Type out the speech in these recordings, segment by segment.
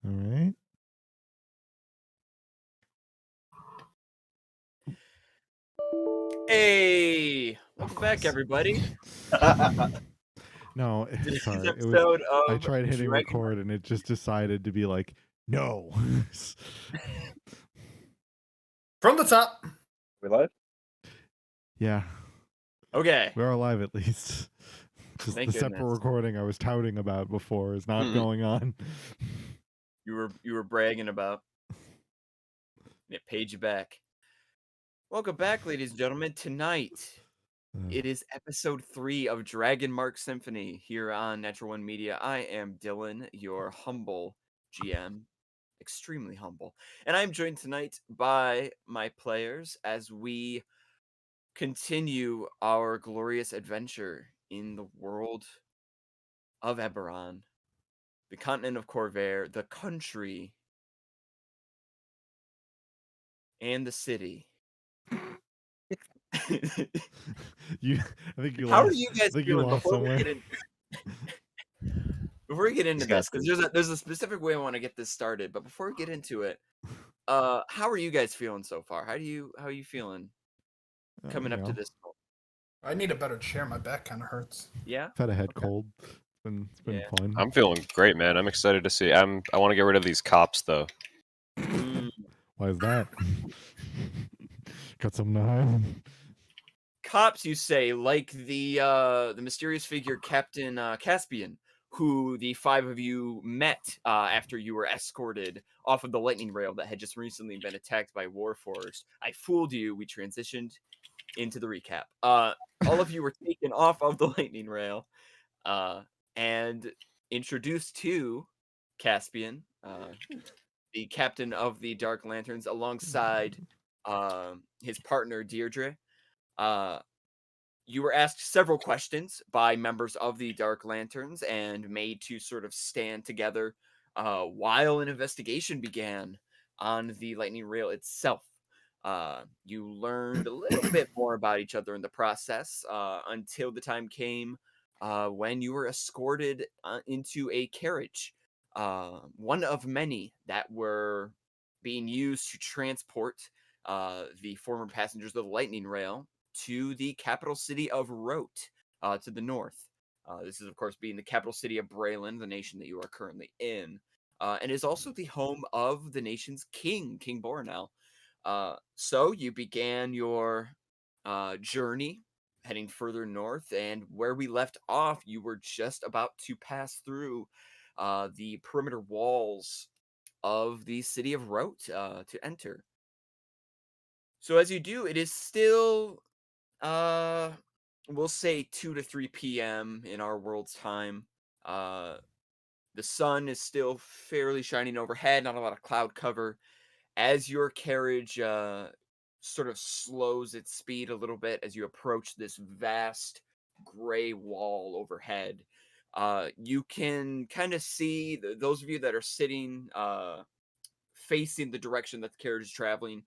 All right. Hey, welcome back, everybody. No, Today's sorry. It was episode I of tried hitting Dragonmark. record and it just decided to be like, no. From the top. We live? Yeah, Okay, we are live at least. Just thank the separate goodness. recording I was touting about before is not going on. You were bragging about. It paid you back. Welcome back, ladies and gentlemen. Tonight it is episode 3 of Dragonmark Symphony here on Natural One Media. I am Dylan, your humble GM, extremely humble, and I'm joined tonight by my players as we continue our glorious adventure in the world of Eberron, the continent of Corvair, the country, and the city. I think you How are lost. you guys I think you feeling lost somewhere. before we get into He's got this? Because there's a specific way I want to get this started, but before we get into it, how are you guys feeling so far? How are you feeling coming up to this point? I need a better chair. My back kind of hurts. Yeah, I've had a head Okay. cold. It's been Yeah. fun. I'm feeling great, man. I'm excited to see. I want to get rid of these cops, though. Why is that? Got something to hide? Cops, you say, like the mysterious figure Captain Caspian, who the 5 of you met after you were escorted off of the lightning rail that had just recently been attacked by Warforged. I fooled you. We transitioned into the recap. All of you were taken off of the lightning rail and introduced to Caspian, the captain of the Dark Lanterns, alongside his partner Deirdre. You were asked several questions by members of the Dark Lanterns and made to sort of stand together while an investigation began on the Lightning Rail itself. You learned a little bit more about each other in the process until the time came when you were escorted into a carriage, one of many that were being used to transport the former passengers of the Lightning Rail to the capital city of Rote, to the north. This is, of course, being the capital city of Braylon, the nation that you are currently in, and is also the home of the nation's king, King Boronel. So you began your journey heading further north, and where we left off, you were just about to pass through the perimeter walls of the city of Rote to enter. So as you do, it is still uh, we'll say 2 to 3 p.m. in our world's time. The sun is still fairly shining overhead, not a lot of cloud cover. As your carriage sort of slows its speed a little bit as you approach this vast gray wall overhead, you can kind of see those of you that are sitting facing the direction that the carriage is traveling.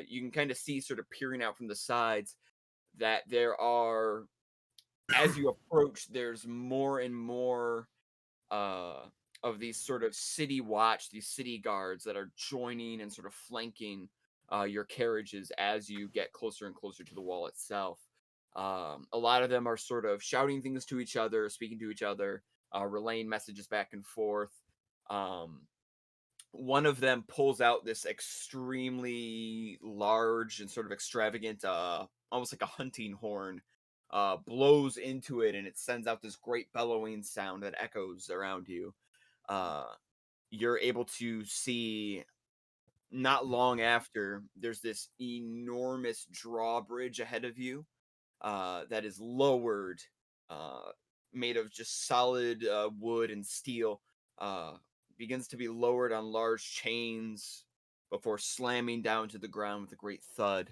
You can kind of see, sort of peering out from the sides, that there are, as you approach, there's more and more of these sort of city watch, these city guards that are joining and sort of flanking your carriages as you get closer and closer to the wall itself. A lot of them are sort of shouting things to each other, speaking to each other, relaying messages back and forth. One of them pulls out this extremely large and sort of extravagant, almost like a hunting horn, blows into it, and it sends out this great bellowing sound that echoes around you. You're able to see, not long after, there's this enormous drawbridge ahead of you that is lowered, made of just solid wood and steel, begins to be lowered on large chains before slamming down to the ground with a great thud.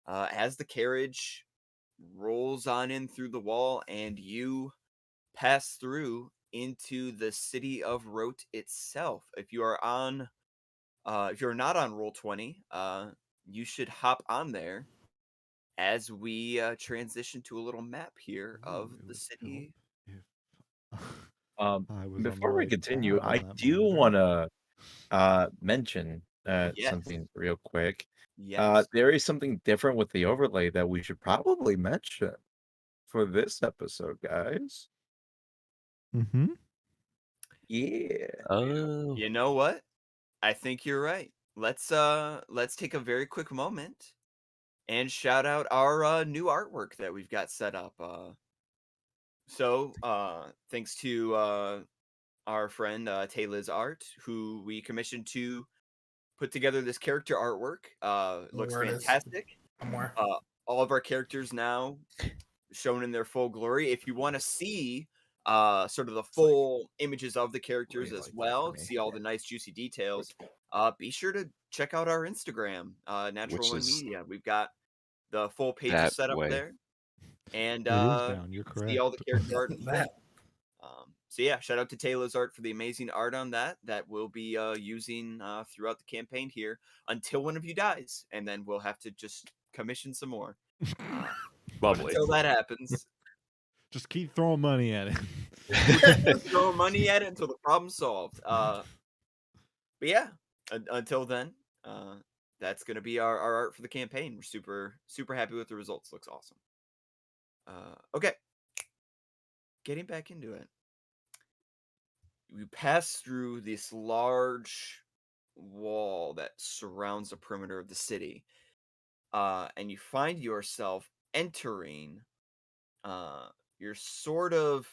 As the carriage rolls on in through the wall and you pass through into the city of Rote itself. If you're not on Roll20, you should hop on there as we transition to a little map here of the city. I was on the Before we right continue, path on I that do monitor. want to mention Yes. something real quick. Yes. There is something different with the overlay that we should probably mention for this episode, guys. Mm-hmm. Yeah. Oh, You know what? I think you're right. Let's take a very quick moment and shout out our new artwork that we've got set up. Thanks to our friend Taylor's Art, who we commissioned to put together this character artwork. It looks Where it is. fantastic. Somewhere. All of our characters now shown in their full glory. If you want to see sort of the full images of the characters Really as like that well, for me. see all the nice juicy details, be sure to check out our Instagram, Natural Which One is Media. We've got the full pages that set up way. there, and It is down. You're see all correct. the character art as well. That. So yeah, shout out to Taylor's Art for the amazing art on that we'll be using throughout the campaign here until one of you dies, and then we'll have to just commission some more. But Lovely. until that happens, Just keep throwing money at it. throw money at it until the problem's solved. But yeah, until then, that's gonna be our art for the campaign. We're super happy with the results. Looks awesome. Okay, getting back into it. You pass through this large wall that surrounds the perimeter of the city, and you find yourself entering. You're sort of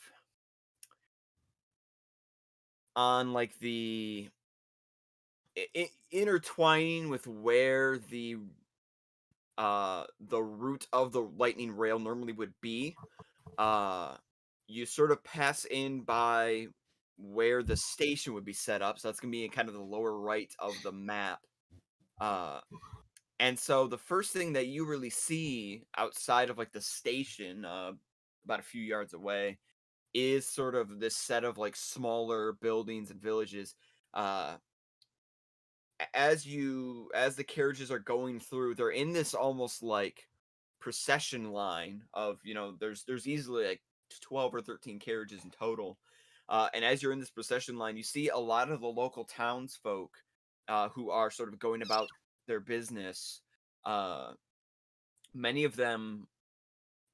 on like the intertwining with where the route of the lightning rail normally would be. You sort of pass in by where the station would be set up, so that's gonna be in kind of the lower right of the map. Uh, and so the first thing that you really see outside of like the station, about a few yards away, is sort of this set of like smaller buildings and villages. Uh, as the carriages are going through, they're in this almost like procession line of, there's easily like 12 or 13 carriages in total. And as you're in this procession line, you see a lot of the local townsfolk who are sort of going about their business. Uh, Many of them,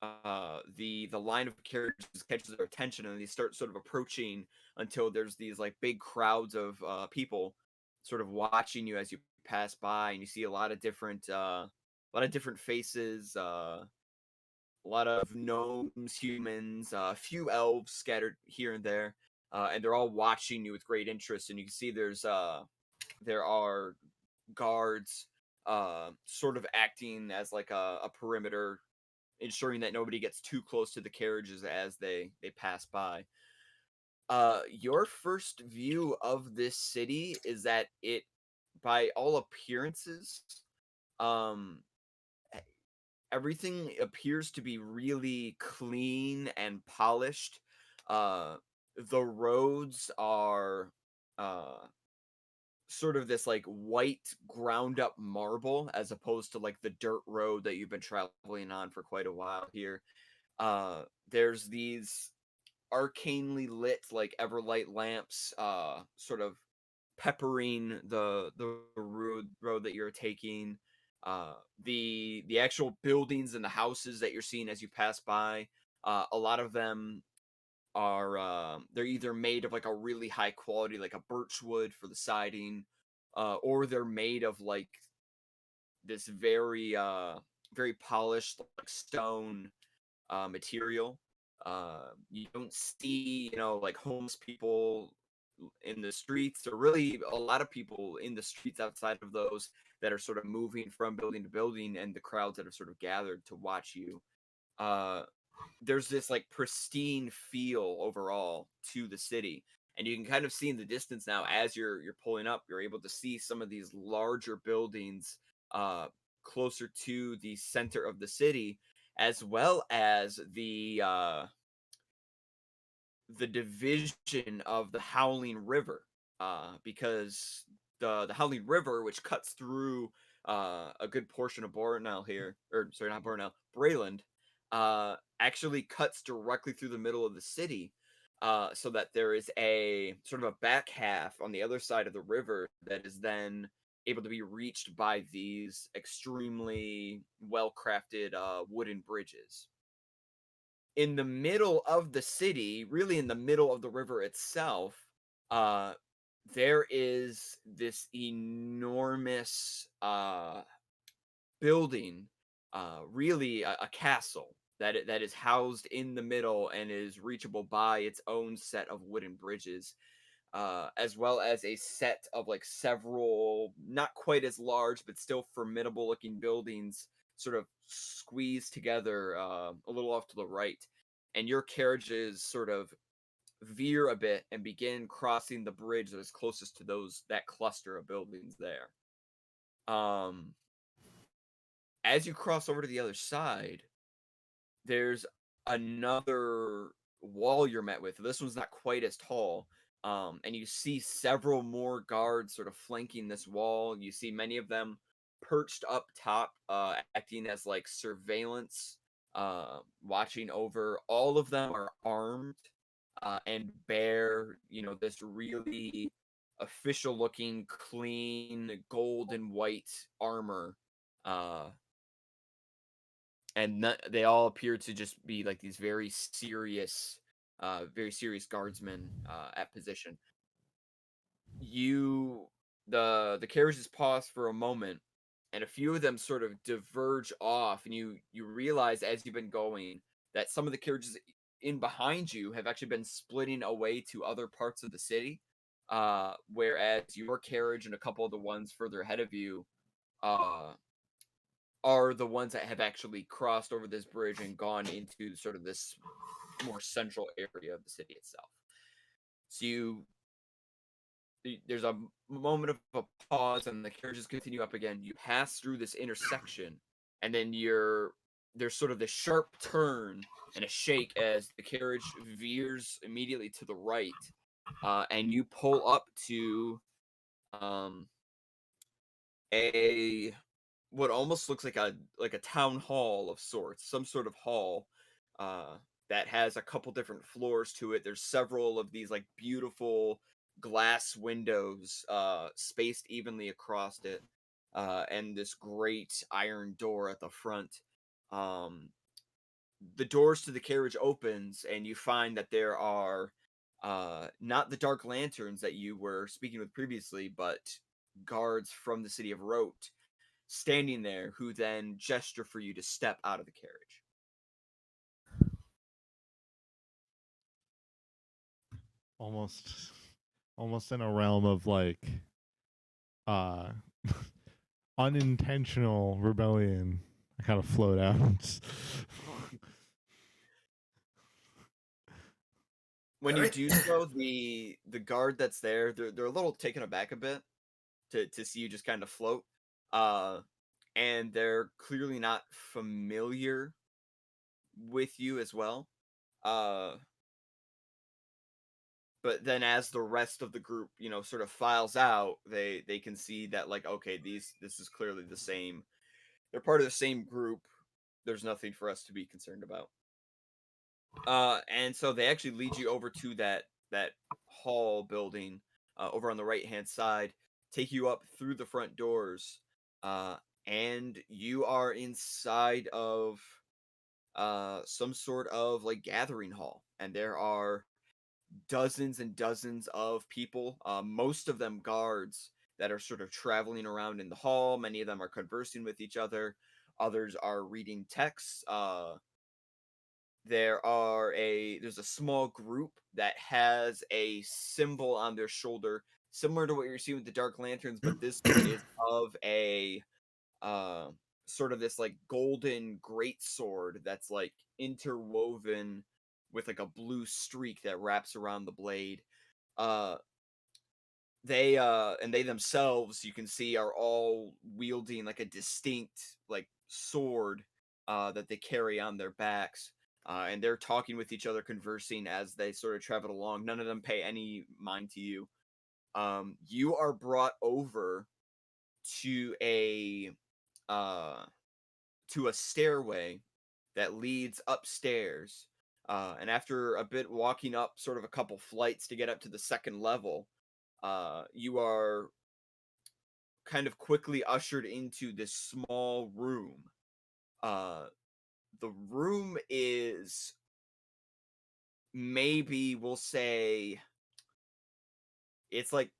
the line of carriages catches their attention, and they start sort of approaching until there's these like big crowds of people sort of watching you as you pass by, and you see a lot of different faces, a lot of gnomes, humans, a few elves scattered here and there, and they're all watching you with great interest. And you can see there are guards, sort of acting as like a perimeter, ensuring that nobody gets too close to the carriages as they pass by. Your first view of this city is that it, by all appearances, um, everything appears to be really clean and polished. The roads are uh sort of this like white ground up marble, as opposed to like the dirt road that you've been traveling on for quite a while here. There's these arcanely lit like everlight lamps, sort of peppering the road that you're taking. The actual buildings and the houses that you're seeing as you pass by, a lot of them are, they're either made of like a really high quality, like a birch wood for the siding, or they're made of like this very polished like stone material. You don't see, like homeless people in the streets, or really a lot of people in the streets outside of those that are sort of moving from building to building, and the crowds that have sort of gathered to watch you. Uh, there's this like pristine feel overall to the city, and you can kind of see in the distance now as you're pulling up, you're able to see some of these larger buildings uh closer to the center of the city, as well as the division of the Howling River, because the Howling River, which cuts through a good portion of Bornell here, or sorry, not Bornell, Brayland, actually cuts directly through the middle of the city. so that there is a sort of a back half on the other side of the river that is then able to be reached by these extremely well crafted wooden bridges. In the middle of the city, really in the middle of the river itself, uh, there is this enormous building, really a castle that is housed in the middle and is reachable by its own set of wooden bridges, as well as a set of like several not quite as large but still formidable looking buildings, sort of squeezed together a little off to the right, and your carriages sort of veer a bit and begin crossing the bridge that is closest to that cluster of buildings there. Um, as you cross over to the other side, there's another wall you're met with. This one's not quite as tall. And you see several more guards sort of flanking this wall. You see many of them perched up top, acting as like surveillance, watching over. All of them are armed and bear, this really official looking, clean, gold and white armor. And they all appear to just be like these very serious guardsmen at position. The carriages pause for a moment, and a few of them sort of diverge off, and you realize as you've been going that some of the carriages in behind you have actually been splitting away to other parts of the city, whereas your carriage and a couple of the ones further ahead of you uh, are the ones that have actually crossed over this bridge and gone into sort of this more central area of the city itself. So there's a moment of a pause, and the carriages continue up again. You pass through this intersection, and then there's sort of this sharp turn and a shake as the carriage veers immediately to the right, and you pull up to a what almost looks like a town hall of sorts, some sort of hall that has a couple different floors to it. There's several of these like beautiful glass windows spaced evenly across it, and this great iron door at the front. The doors to the carriage opens, and you find that there are not the dark lanterns that you were speaking with previously, but guards from the city of Rote standing there, who then gesture for you to step out of the carriage. Almost in a realm of like uh unintentional rebellion. I kind of float out. When you Alright. do so, the guard that's there, they're a little taken aback a bit to see you just kind of float. And they're clearly not familiar with you as well. But then as the rest of the group, sort of files out, they can see that like, okay, this is clearly the same. They're part of the same group. There's nothing for us to be concerned about. And so they actually lead you over to that hall building over on the right hand side, take you up through the front doors, and you are inside of some sort of like gathering hall, and there are dozens and dozens of people, most of them guards that are sort of traveling around in the hall. Many of them are conversing with each other. Others are reading texts. There's a small group that has a symbol on their shoulder, similar to what you're seeing with the Dark Lanterns, but this one is of a sort of this like golden great sword that's like interwoven with like a blue streak that wraps around the blade. They themselves, you can see, are all wielding like a distinct like sword that they carry on their backs. And they're talking with each other, conversing as they sort of travel along. None of them pay any mind to you. You are brought over to a stairway that leads upstairs, And after a bit walking up sort of a couple flights to get up to the second level, you are kind of quickly ushered into this small room. The room is maybe, we'll say, it's like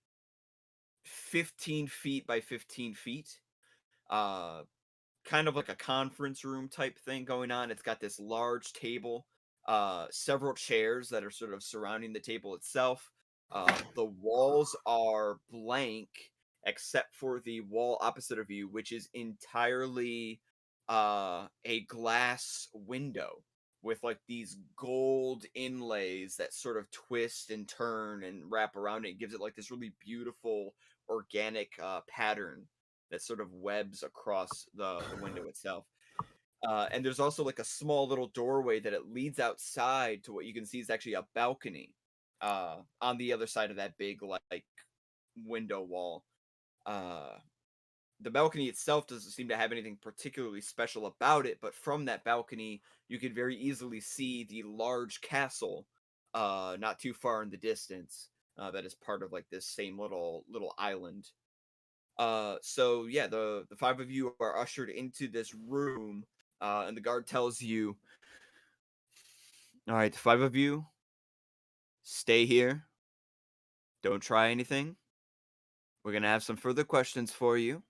15 feet by 15 feet. Uh, Kind of like a conference room type thing going on. It's got this large table, several chairs that are sort of surrounding the table itself. The walls are blank except for the wall opposite of you, which is entirely a glass window with like these gold inlays that sort of twist and turn and wrap around it. It gives it like this really beautiful organic pattern that sort of webs across the window itself. And there's also like a small little doorway that it leads outside to what you can see is actually a balcony on the other side of that big like window wall. The balcony itself doesn't seem to have anything particularly special about it, but from that balcony you could very easily see the large castle not too far in the distance that is part of like this same little island. So yeah, the five of you are ushered into this room, and the guard tells you, "All right, the five of you, stay here. Don't try anything. We're gonna have some further questions for you.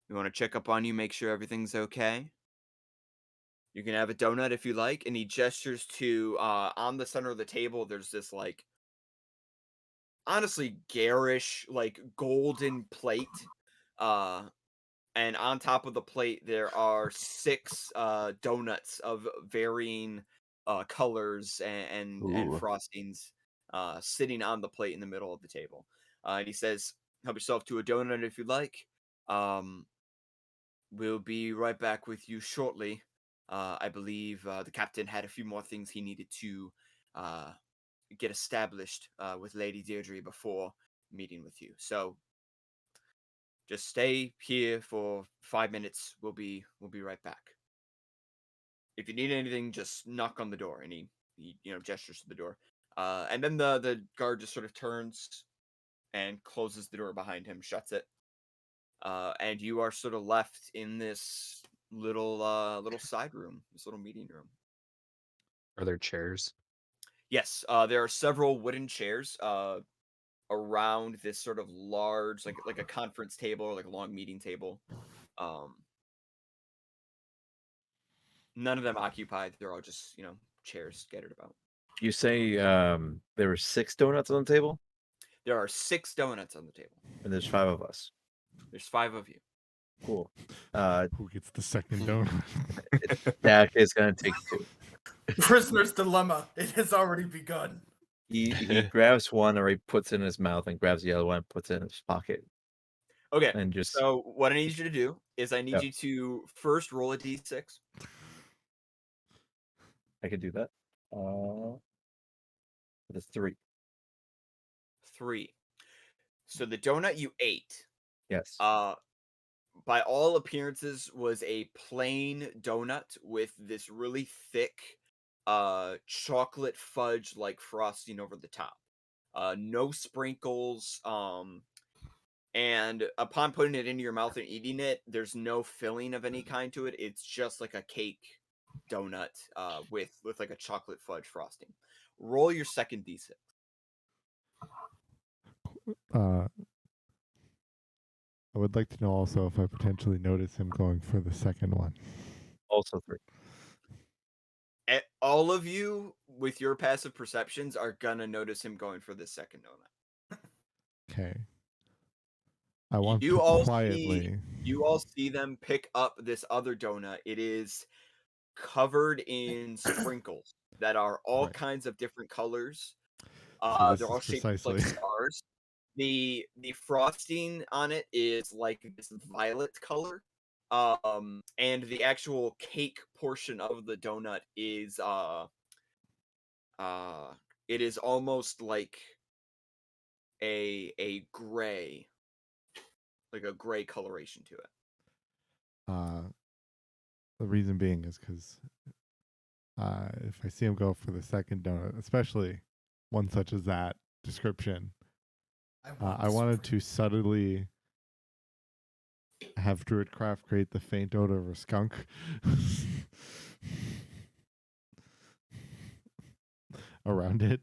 We want to check up on you, make sure everything's okay. You can have a donut if you like." And he gestures to on the center of the table. There's this like honestly garish like golden plate. Uh, and on top of the plate there are 6 donuts of varying colors and Ooh. frostings sitting on the plate in the middle of the table. And he says, "Help yourself to a donut if you like. Um, we'll be right back with you shortly. I believe the captain had a few more things he needed to uh, get established with Lady Deirdre before meeting with you. So just stay here for 5 minutes. We'll be right back. If you need anything, just knock on the door." And he gestures to the door. And then the guard just sort of turns and closes the door behind him, shuts it. And you are sort of left in this little side room, this little meeting room. Are there chairs? Yes, there are several wooden chairs around this sort of large, like a conference table or like a long meeting table. Um, None of them occupied. They're all just, chairs scattered about. You say there were 6 donuts on the table, There are 6 donuts on the table. and there's 5 of us. There's 5 of you. Cool. Who gets the second donut? Dak is gonna take 2. Prisoner's dilemma. It has already begun. He grabs one, or he puts it in his mouth, and grabs the other one, and puts it in his pocket, Okay, and just so what I need you to do is I need Yep. you to first roll a d6. I could do that. That's 3. 3. So the donut you ate, Yes. by all appearances, was a plain donut with this really thick chocolate fudge like frosting over the top. No sprinkles. And upon putting it into your mouth and eating it, there's no filling of any kind to it. It's just like a cake donut with like a chocolate fudge frosting. Roll your second d6. I would like to know also if I potentially notice him going for the second one. Also 3. All of you with your passive perceptions are gonna notice him going for the second donut. Okay. I want You to all quietly. You all see them pick up this other donut. It is covered in sprinkles that are all Right. kinds of different colors. So this They're is all shaped like precisely. stars. The frosting on it is like this violet color. And the actual cake portion of the donut is it is almost like a gray, like a gray coloration to it. The reason being is because if I see him go for the second donut, especially one such as that description, I wanted to subtly have Druidcraft create the faint odor of a skunk. Around it.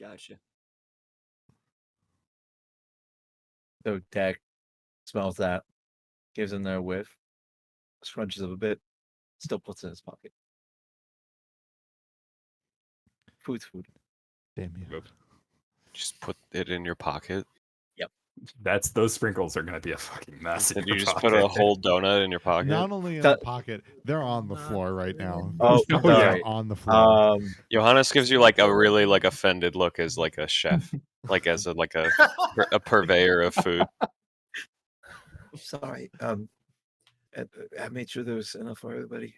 Gotcha. So Dak smells that, gives him their whiff, scrunches up a bit, still puts it in his pocket. Food's food. Damn you. Just put it in your pocket. Those sprinkles are gonna be a fucking mess. in Did you your just put a pocket. whole donut in your pocket? Not only in That- the pocket, they're on the floor right now. Oh, They're sorry. on the floor. Johannes gives you like a really like offended look as like a chef, like as a purveyor of food. Sorry. I made sure there was enough for everybody.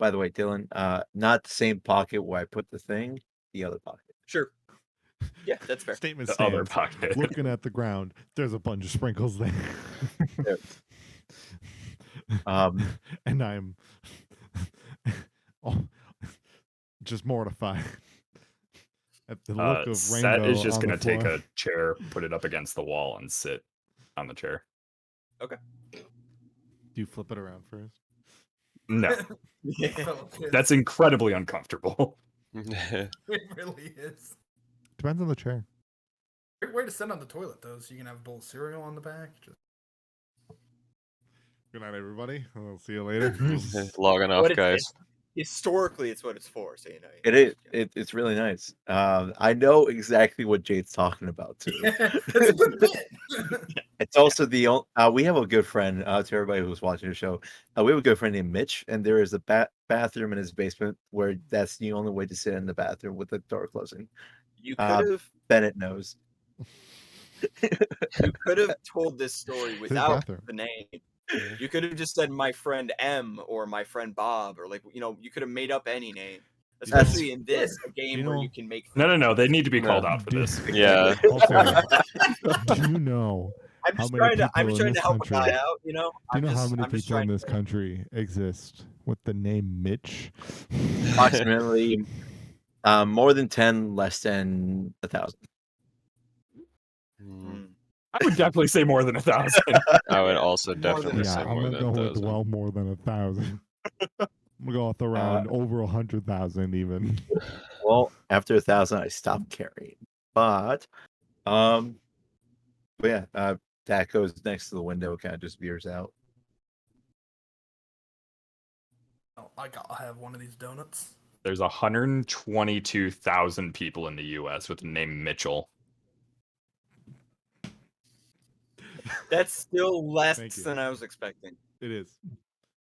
By the way, Dylan, not the same pocket where I put the thing, the other pocket. Sure. Yeah, that's fair. Statement The other stands. pocket. Looking at the ground, there's a bunch of sprinkles there. And I'm just mortified at the look of Set rainbow is just on gonna the floor. take a chair, put it up against the wall, and sit on the chair. Do you flip it around first? No, Fellow kids. that's incredibly uncomfortable. It really is. Depends on the chair. Great way to sit on the toilet, though, so you can have a bowl of cereal on the back. Just... Good night, everybody. I'll see you later. Logging off, What is guys. it? Historically, it's what it's for. So you know. It is. It's really nice. I know exactly what Jade's talking about too. It's a good bit. It's also the only. We have a good friend. To everybody who's watching the show, we have a good friend named Mitch, and there is a bathroom in his basement where that's the only way to sit in the bathroom with the door closing. You could have Bennett knows. you could have told this story without bathroom. the name. You could have just said my friend M or my friend Bob or you could have made up any name. Especially in this a game where you can make. No. They need to be called out for this. Yeah. Also, do you know I'm how just many trying people to in this help country? a guy out. You know. Do you know how many I'm just people in trying this to- country exist with the name Mitch? Approximately more than 10, less than 1,000. Hmm. I would definitely say more than 1,000. I would also More than- definitely Yeah, say I'm more gonna than go with 1,000. well more than 1,000. I'm gonna go with around over 100,000 even. Well, after 1,000, I stopped carrying. But yeah, that goes next to the window, kind of just veers out. Oh, I gotta have one of these donuts. There's 122,000 people in the U.S. with the name Mitchell. That's still less Thank you. than I was expecting. It is.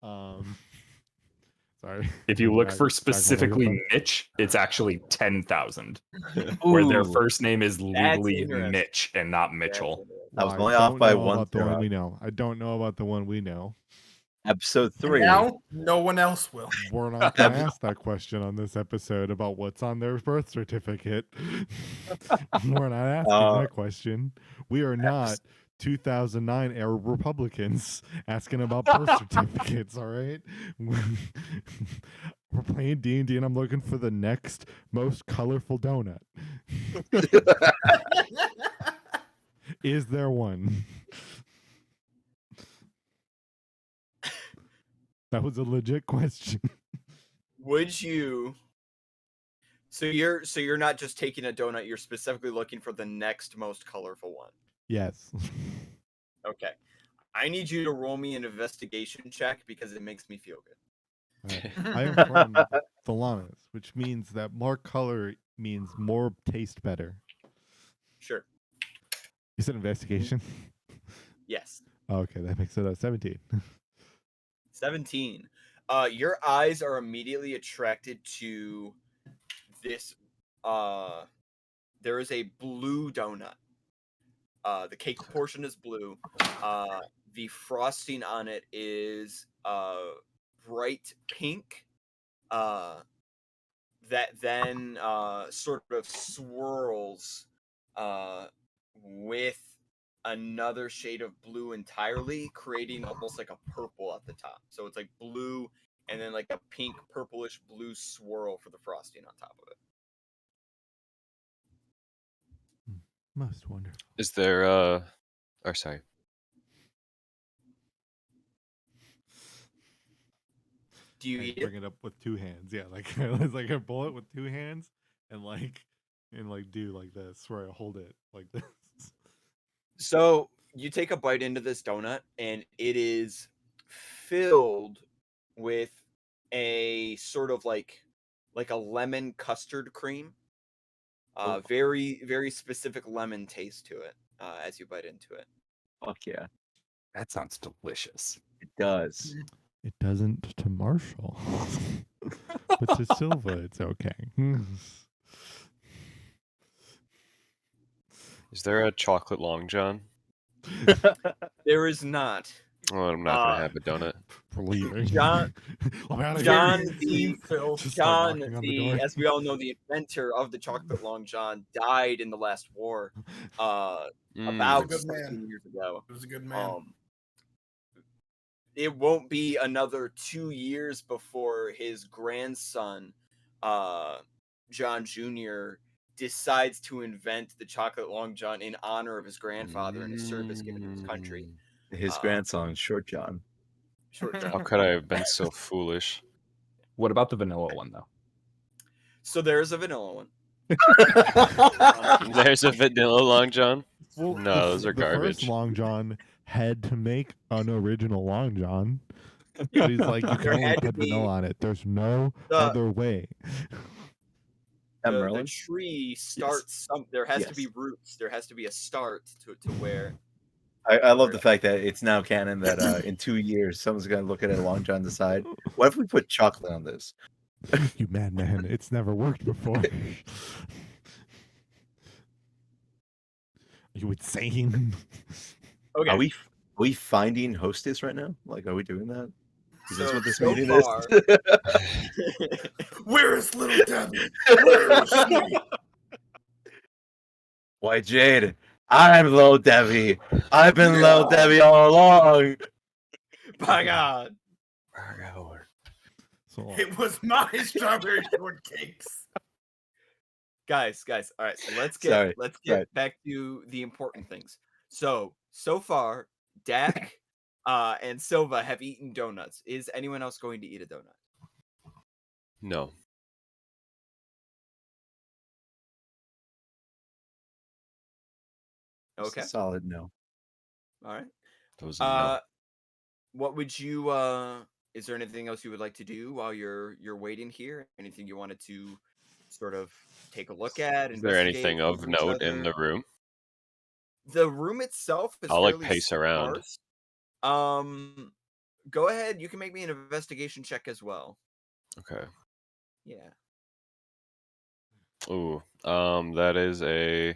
Sorry. If you look Back- for back specifically microphone. Mitch, it's actually 10,000, where their first name is legally interesting. Mitch and not Mitchell. I was Well, only off don't by know one about the one throw. we know. I don't know about the one we know. Episode And 3. now, no one else will. We're not going to ask that question on this episode about what's on their birth certificate. We're not asking that question. We are not 2009 era Republicans asking about birth certificates. All right, we're playing D&D, and I'm looking for the next most colorful donut. Is there one? That was a legit question. Would you? So you're not just taking a donut. You're specifically looking for the next most colorful one. Yes. Okay. I need you to roll me an investigation check because it makes me feel good. I am from Thalanis, which means that more color means more taste better. Sure. You said investigation? Yes. Okay, that makes it a 17. 17. Your eyes are immediately attracted to this. There is a blue donut. The cake portion is blue. The frosting on it is bright pink. That then sort of swirls with another shade of blue entirely, creating almost like a purple at the top. So it's like blue and then like a pink, purplish blue swirl for the frosting on top of it. Most wonderful. Is there or sorry. Do you I eat it? bring it up with two hands. Yeah, like it's like I pull it with two hands and do like this where I hold it like this. So you take a bite into this donut, and it is filled with a sort of like a lemon custard cream. Very, very specific lemon taste to it as you bite into it. Fuck yeah, That sounds delicious. it does. It doesn't to Marshall, but to Silva, it's okay. Is there a chocolate long john? There is not. Oh, I'm not gonna have a donut. For leaving. John- I'm outta here. John, Very the Phil. Just start John, knocking on the door. as we all know, the inventor of the chocolate long john, died in the last war about Good 16 man. years ago. It was a good man. It won't be another 2 years before his grandson, John Jr., decides to invent the chocolate long john in honor of his grandfather and his service given to his country. His grandson, Short John. Short How John. could I have been so foolish? What about the vanilla one though? So there's a vanilla one. There's a vanilla long john. Well, No, those are the first garbage. Long John had to make an original Long John. But he's like, you There can only had to put vanilla be on it. There's no the- other way. That The Merlin? tree starts there has to be Yes. roots. There has to be a start to where I love the fact that it's now canon that in 2 years someone's gonna look at a Long John and decide, what if we put chocolate on this? You madman. It's never worked before. Are you insane? okay. Are we finding hostess right now? Like, are we doing that? Is this So- what this so meeting far- is? Where is little Debbie? Where is she? Why, Jade, I'm Low Debbie. I've been Low Debbie all along. By God. So It was my strawberry shortcakes. Guys. All right, so let's Sorry, get back to the important things. So far, Dak and Silva have eaten donuts. Is anyone else going to eat a donut? No. Just Okay. a solid no. All right. That was a no. What would you is there anything else you would like to do while you're waiting here? Anything you wanted to sort of take a look at? Is there anything of investigate, note in the room? The room itself is I'll, like, fairly pace around. sparse. Go ahead. You can make me an investigation check as well. Okay. Yeah. Ooh. That is a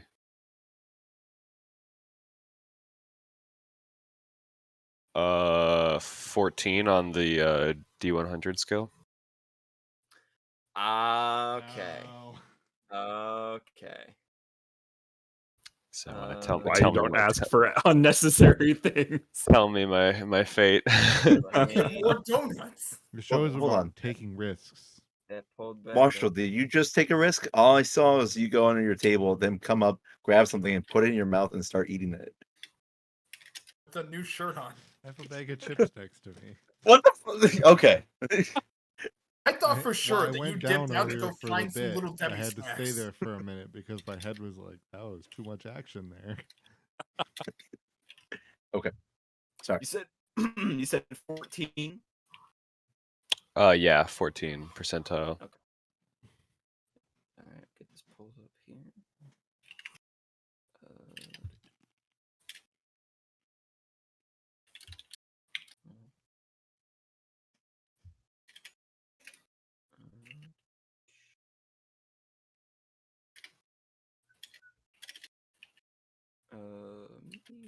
14 on the D100 scale. Okay. No. Okay. So Why tell you me don't what- ask for unnecessary things? Tell me my fate. More donuts. The show is Hold about on. taking risks. That pulled back Marshall, up. did you just take a risk? All I saw was you go under your table, then come up, grab something, and put it in your mouth and start eating it. With a new shirt on. I have a bag of chips next to me. What the fuck? Okay. I thought for Well, sure I that you went dipped down out to earlier go for the find some bit. little Debbie I had to snacks. stay there for a minute because my head was like, that was too much action there. Sorry. You said 14. Yeah, 14 percentile. All right, get this pulled up here.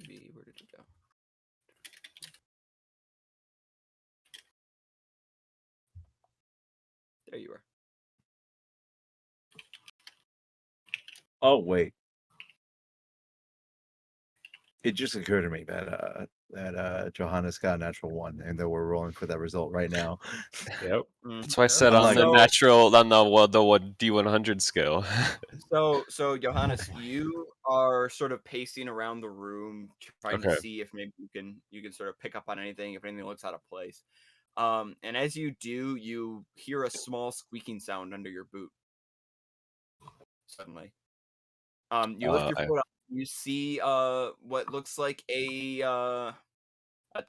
Maybe where did it go? There you are. Oh, wait. It just occurred to me that Johannes got a natural 1, and that we're rolling for that result right now. Yep. That's why I said on Unlike- the natural, on the D100 scale. So Johannes, you are sort of pacing around the room, trying to Okay. see if maybe you can sort of pick up on anything, if anything looks out of place. And as you do, you hear a small squeaking sound under your boot. Suddenly, you lift your foot up. You see what looks like a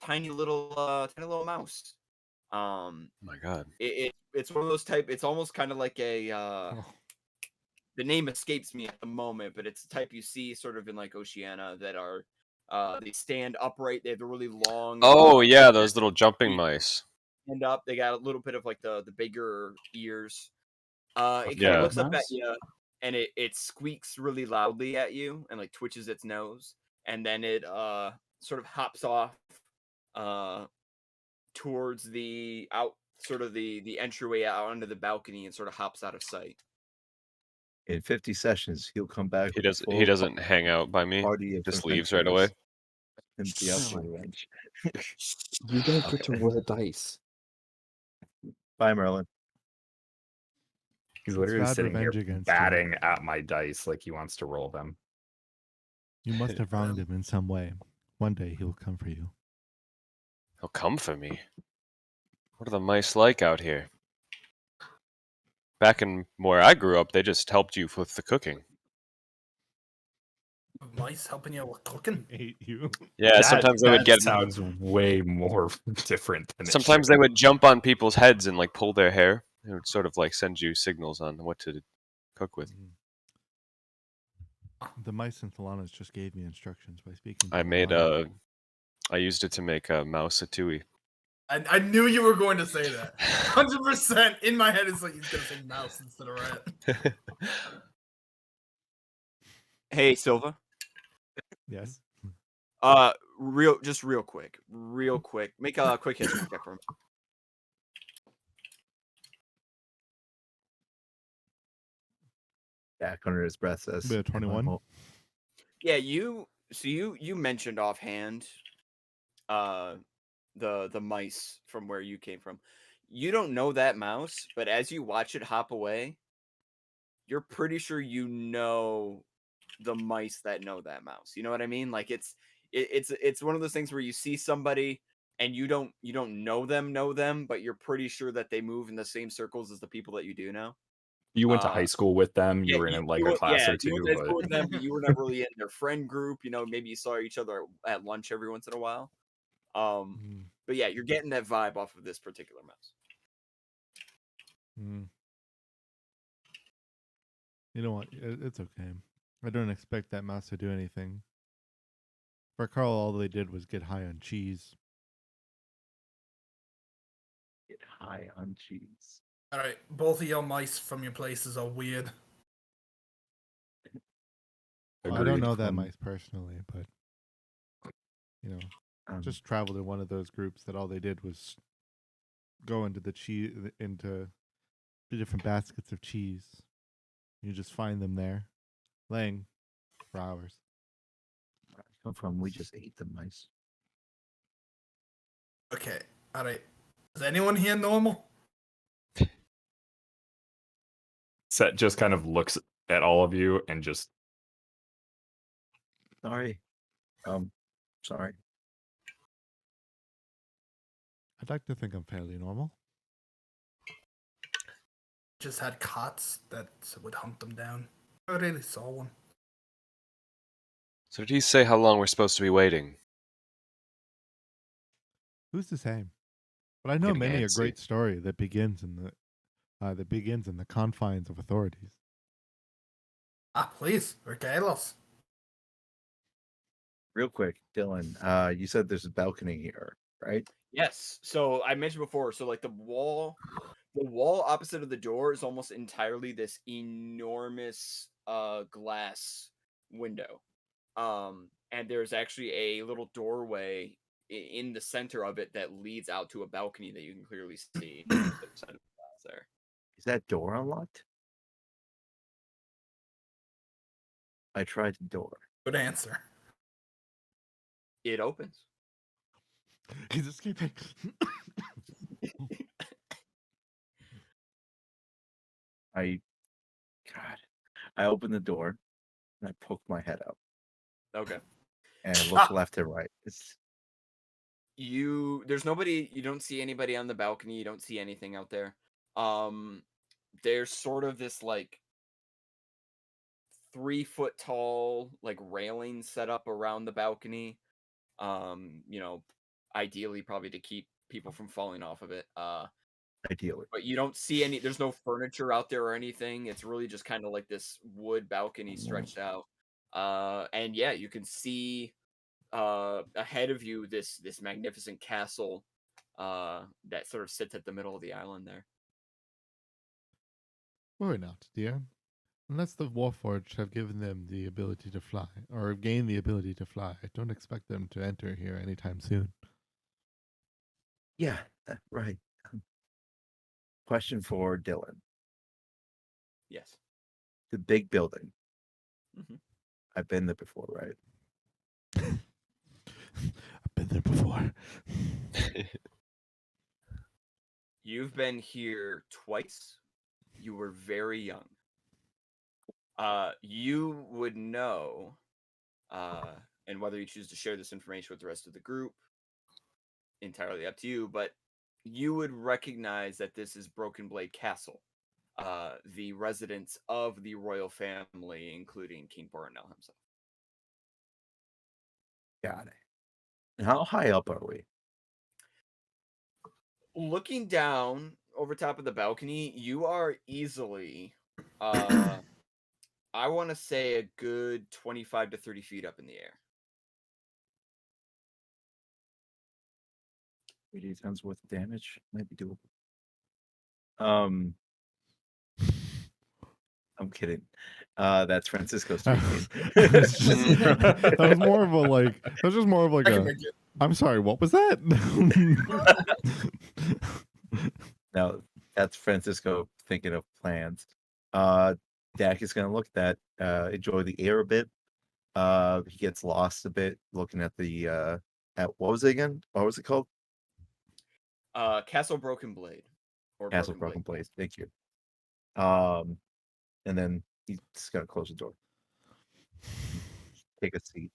tiny little mouse. My God. It's one of those type. It's almost kind of like a. The name escapes me at the moment, but it's the type you see sort of in like Oceania that are they stand upright. They have the really long. Oh yeah, those little jumping mice. Stand up. They got a little bit of like the bigger ears. It kind of Yeah. looks up at Mouse? you, and it squeaks really loudly at you, and like twitches its nose, and then it sort of hops off towards the entryway out onto the balcony, and sort of hops out of sight. In 50 sessions, he'll come back. He with a does. He full doesn't hang out by me. party of Just leaves right away. adventurers and be up for revenge. You don't get to roll dice. Bye, Merlin. He's It's literally bad sitting here revenge against you. batting at my dice like he wants to roll them. You must have wronged him in some way. One day he will come for you. He'll come for me. What are the mice like out here? Back in where I grew up, they just helped you with the cooking. Mice helping you with cooking. Hate you. Yeah, sometimes they would that get. sounds way more different than it Sometimes should. they would jump on people's heads and like pull their hair. It would sort of like send you signals on what to cook with. The mice in Thalanos just gave me instructions by speaking. To I the made lion. I used it to make a mouse atui. I knew you were going to say that. 100% in my head, it's like he's gonna say mouse instead of rat. Hey, Silva. Yes. Real quick. Make a quick history check for me. Jack under his breath says, Bit of 21. Yeah, you mentioned offhand the mice from where you came from. You don't know that mouse, but as you watch it hop away, you're pretty sure you know the mice that know that mouse. You know what I mean? Like it's one of those things where you see somebody and you don't know them, but you're pretty sure that they move in the same circles as the people that you do know. You went to high school with them. You Yeah, were in like a class or two. You went to But... school with them, but you were never really in their friend group. You know, maybe you saw each other at lunch every once in a while. But yeah, you're getting that vibe off of this particular mouse. You know what? It's okay. I don't expect that mouse to do anything. For Carl, all they did was get high on cheese. Get high on cheese. All right, both of your mice from your places are weird. Well, I don't know that mice personally, but you know, just traveled in one of those groups that all they did was go into into the different baskets of cheese. You just find them there, laying for hours. Where I come from, we just ate the mice. Okay, all right. Is anyone here normal? Set just kind of looks at all of you and just Sorry. Sorry. I'd like to think I'm fairly normal. Just had cots that would hunt them down. I really saw one. So did he say how long we're supposed to be waiting? Who's to say? But I know Getting many a antsy. great story that begins in the confines of authorities. Ah, please, regalos. Real quick, Dylan, you said there's a balcony here, right? Yes. So I mentioned before, so like the wall opposite of the door is almost entirely this enormous glass window. And there's actually a little doorway in the center of it that leads out to a balcony that you can clearly see the other side of the glass there. Is that door unlocked? I tried the door. Good answer. It opens. He's escaping. I open the door and I poke my head out Okay. and I look left and right. There's nobody. You don't see anybody on the balcony. You don't see anything out there. There's sort of this like 3 foot tall like railing set up around the balcony. Ideally probably to keep people from falling off of it. Ideally. But you don't see any. There's no furniture out there or anything. It's really just kind of like this wood balcony stretched out. And yeah, you can see ahead of you this magnificent castle that sort of sits at the middle of the island there. Worry not, dear. Unless the Warforged have given them the ability to fly, or have gained the ability to fly, I don't expect them to enter here anytime soon. Yeah, right. Question for Dylan. Yes. The big building. Mm-hmm. I've been there before, right? I've been there before. You've been here twice. You were very young. You would know, and whether you choose to share this information with the rest of the group, entirely up to you, but you would recognize that this is Broken Blade Castle, the residence of the royal family, including King Boronel himself. Got it. And how high up are we? Looking down over top of the balcony, you are easily, I want to say, a good 25 to 30 feet up in the air. 80 times worth of damage might be doable. I'm kidding. That's Francisco's That tweet. was more of a like. That was just more of like I can a. make it. I'm sorry. What was that? Now that's Francisco thinking of plans. Dak is gonna look at that, enjoy the air a bit. He gets lost a bit looking at the at what was it again? What was it called? Castle Broken Blade. Or Castle Broken Blade. Thank you. And then he's gonna close the door, take a seat,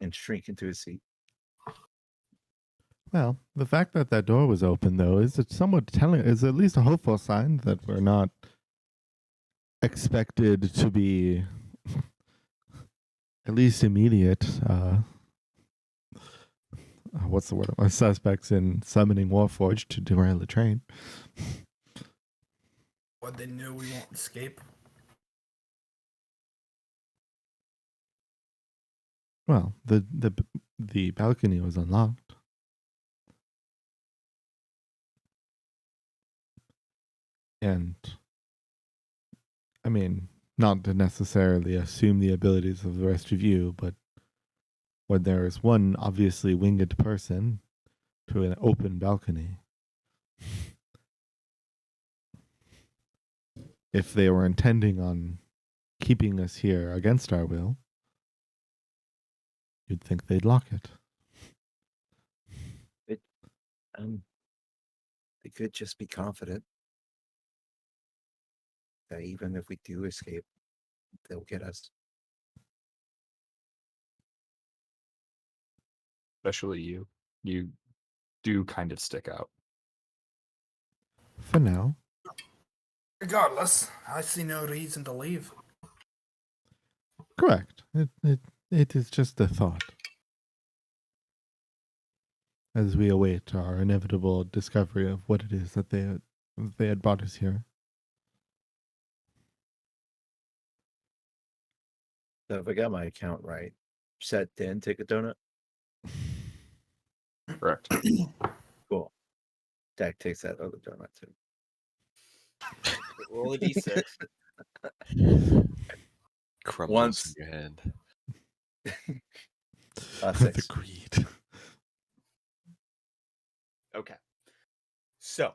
and shrink into his seat. Well, the fact that that door was open, though, is somewhat telling. Is at least a hopeful sign that we're not expected to be, at least immediate. What's the word? Suspects in summoning Warforged to derail the train. What, they knew we won't escape? Well, the balcony was unlocked. And I mean, not to necessarily assume the abilities of the rest of you, but when there is one obviously winged person to an open balcony, if they were intending on keeping us here against our will, you'd think they'd lock it. They could just be confident that even if we do escape, they'll get us. Especially you. You do kind of stick out. For now. Regardless, I see no reason to leave. Correct. It is just a thought. As we await our inevitable discovery of what it is that they had brought us here. So if I got my account right, set Dan take a donut. Correct. Cool. Dak takes that other donut too. Roll a d6. Crumbles Once- in your hand. The 6. greed. Okay. So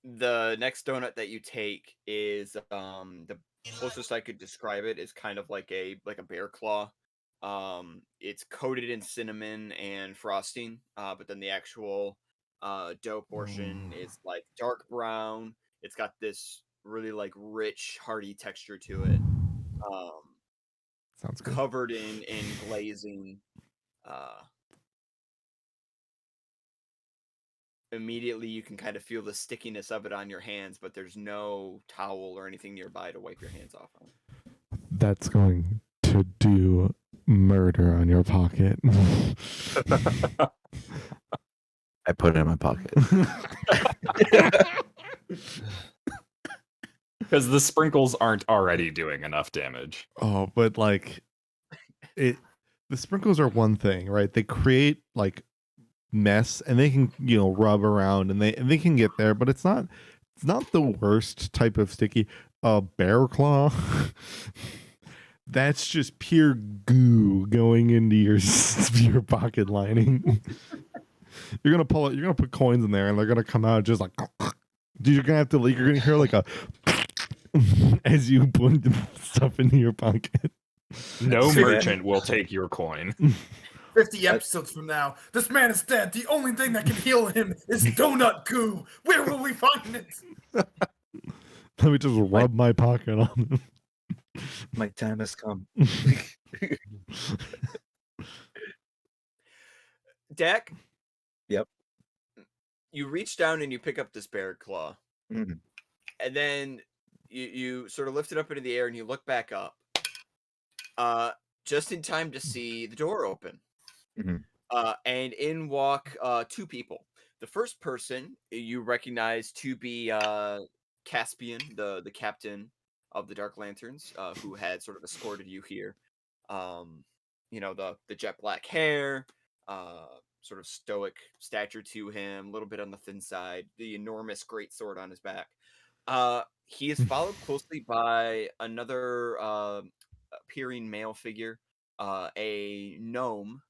the next donut that you take is the closest I could describe it is kind of like a bear claw. It's coated in cinnamon and frosting, but then the actual dough portion is like dark brown. It's got this really like rich, hearty texture to it. Sounds good. Covered in glazing. Immediately you can kind of feel the stickiness of it on your hands, but there's no towel or anything nearby to wipe your hands off on. That's going to do murder on your pocket. I put it in my pocket. Because the sprinkles aren't already doing enough damage. Oh, but like the sprinkles are one thing, right? They create like mess and they can, rub around and they can get there, but it's not the worst type of sticky. Bear claw. That's just pure goo going into your pocket lining. You're gonna pull it. You're gonna put coins in there, and they're gonna come out just like. Dude, you're gonna have to. You're gonna hear like a as you put stuff into your pocket. No merchant will take your coin. 50 episodes from now, this man is dead. The only thing that can heal him is donut goo. Where will we find it? Let me just rub my pocket on him. My time has come. Dak? Yep. You reach down and you pick up this bear claw. Mhm. And then you sort of lift it up into the air and you look back up. Just in time to see the door open. Mhm. And in walk two people. The first person you recognize to be Caspian, the captain of the Dark Lanterns, who had sort of escorted you here. The jet black hair, sort of stoic stature to him, a little bit on the thin side, the enormous great sword on his back. He is followed closely by another appearing male figure, a gnome,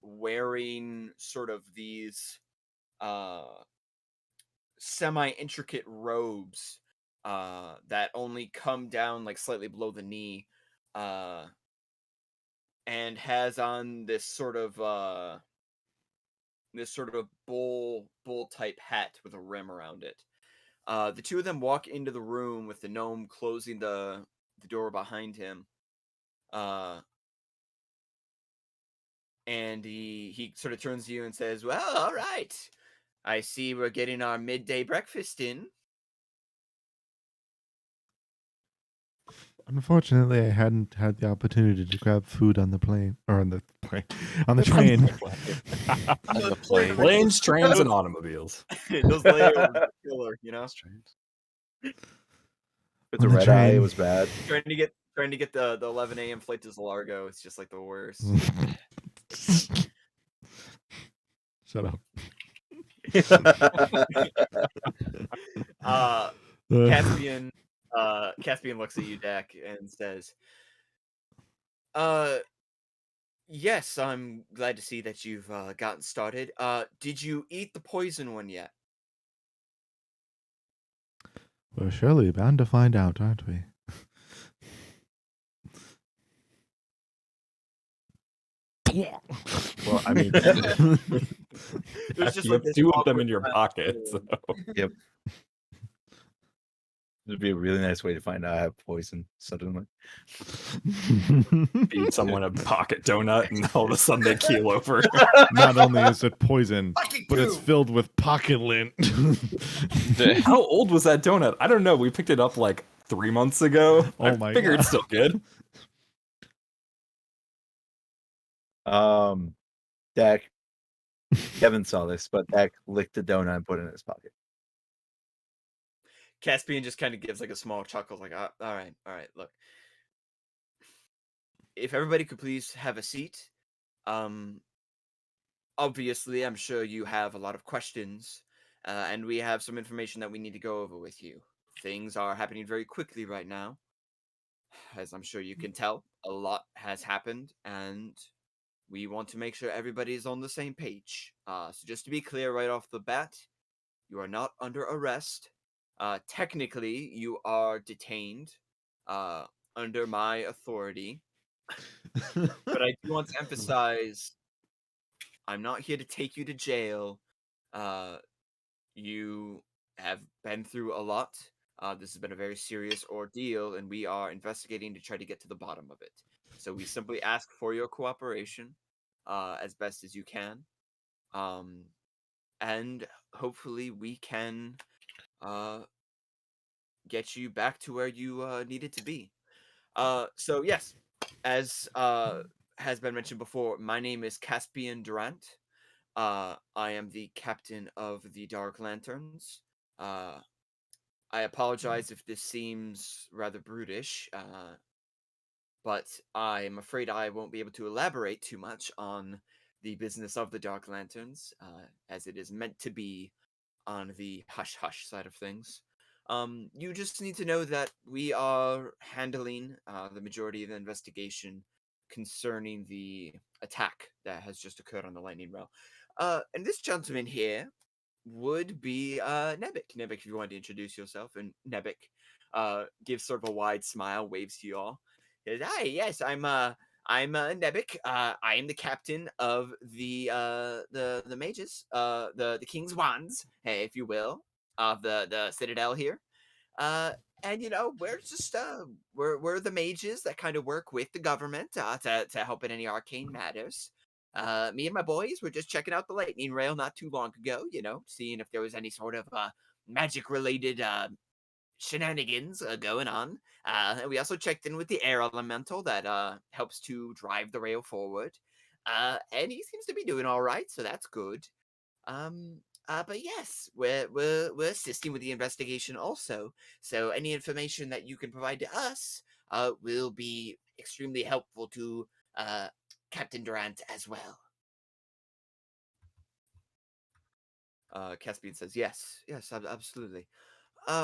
wearing sort of these semi-intricate robes that only come down like slightly below the knee, and has on this sort of bull type hat with a rim around it. The two of them walk into the room with the gnome closing the door behind him. And he sort of turns to you and says, "Well, all right. I see we're getting our midday breakfast in." Unfortunately, I hadn't had the opportunity to grab food on the plane or on the train. On the plane. Planes, trains, and automobiles. Those layers are killer, With the red eye, it was bad. Trying to get the 11 a.m. flight to Largo, it's just like the worst. Shut up. Caspian looks at you, Dak, and says, yes, I'm glad to see that you've gotten started. Did you eat the poison one yet? We're surely bound to find out, aren't we? Well, I mean, There's just you have like this two of them awkward in your silence. pocket. So. Yep. It'd be a really nice way to find out I have poison suddenly. Feed someone a pocket donut, and all of a sudden they keel over. Not only is it poison, Pocket but it's goo. filled with pocket lint. How old was that donut? I don't know. We picked it up like 3 months ago. Oh I my figure God. it's still good. Dak, Kevin saw this, but Dak licked the donut and put it in his pocket. Caspian just kind of gives like a small chuckle, like, all right, look. If everybody could please have a seat. Obviously, I'm sure you have a lot of questions, and we have some information that we need to go over with you. Things are happening very quickly right now. As I'm sure you can tell, a lot has happened, and we want to make sure everybody's on the same page. So just to be clear right off the bat, you are not under arrest. Technically, you are detained under my authority. But I do want to emphasize, I'm not here to take you to jail. You have been through a lot. This has been a very serious ordeal, and we are investigating to try to get to the bottom of it. So we simply ask for your cooperation, as best as you can, and hopefully we can get you back to where you needed to be. So yes, as has been mentioned before, my name is Caspian Durant. I am the captain of the Dark Lanterns. I apologize if this seems rather brutish, but I'm afraid I won't be able to elaborate too much on the business of the Dark Lanterns, as it is meant to be on the hush hush side of things. You just need to know that we are handling the majority of the investigation concerning the attack that has just occurred on the Lightning Rail. And this gentleman here would be Nebik. Nebik, if you want to introduce yourself, and Nebik gives sort of a wide smile, waves to you all. He says, "Hi, yes, I'm Nebik. I am the captain of the mages, the King's Wands, if you will, of the Citadel here. Uh, and we're just we're the mages that kind of work with the government to help in any arcane matters. Me and my boys were just checking out the lightning rail not too long ago, seeing if there was any sort of magic related shenanigans going on. And we also checked in with the air elemental that helps to drive the rail forward. And he seems to be doing all right, so that's good. But yes, we're assisting with the investigation also. So any information that you can provide to us will be extremely helpful to Captain Durant as well." Caspian says, "Yes, yes, absolutely."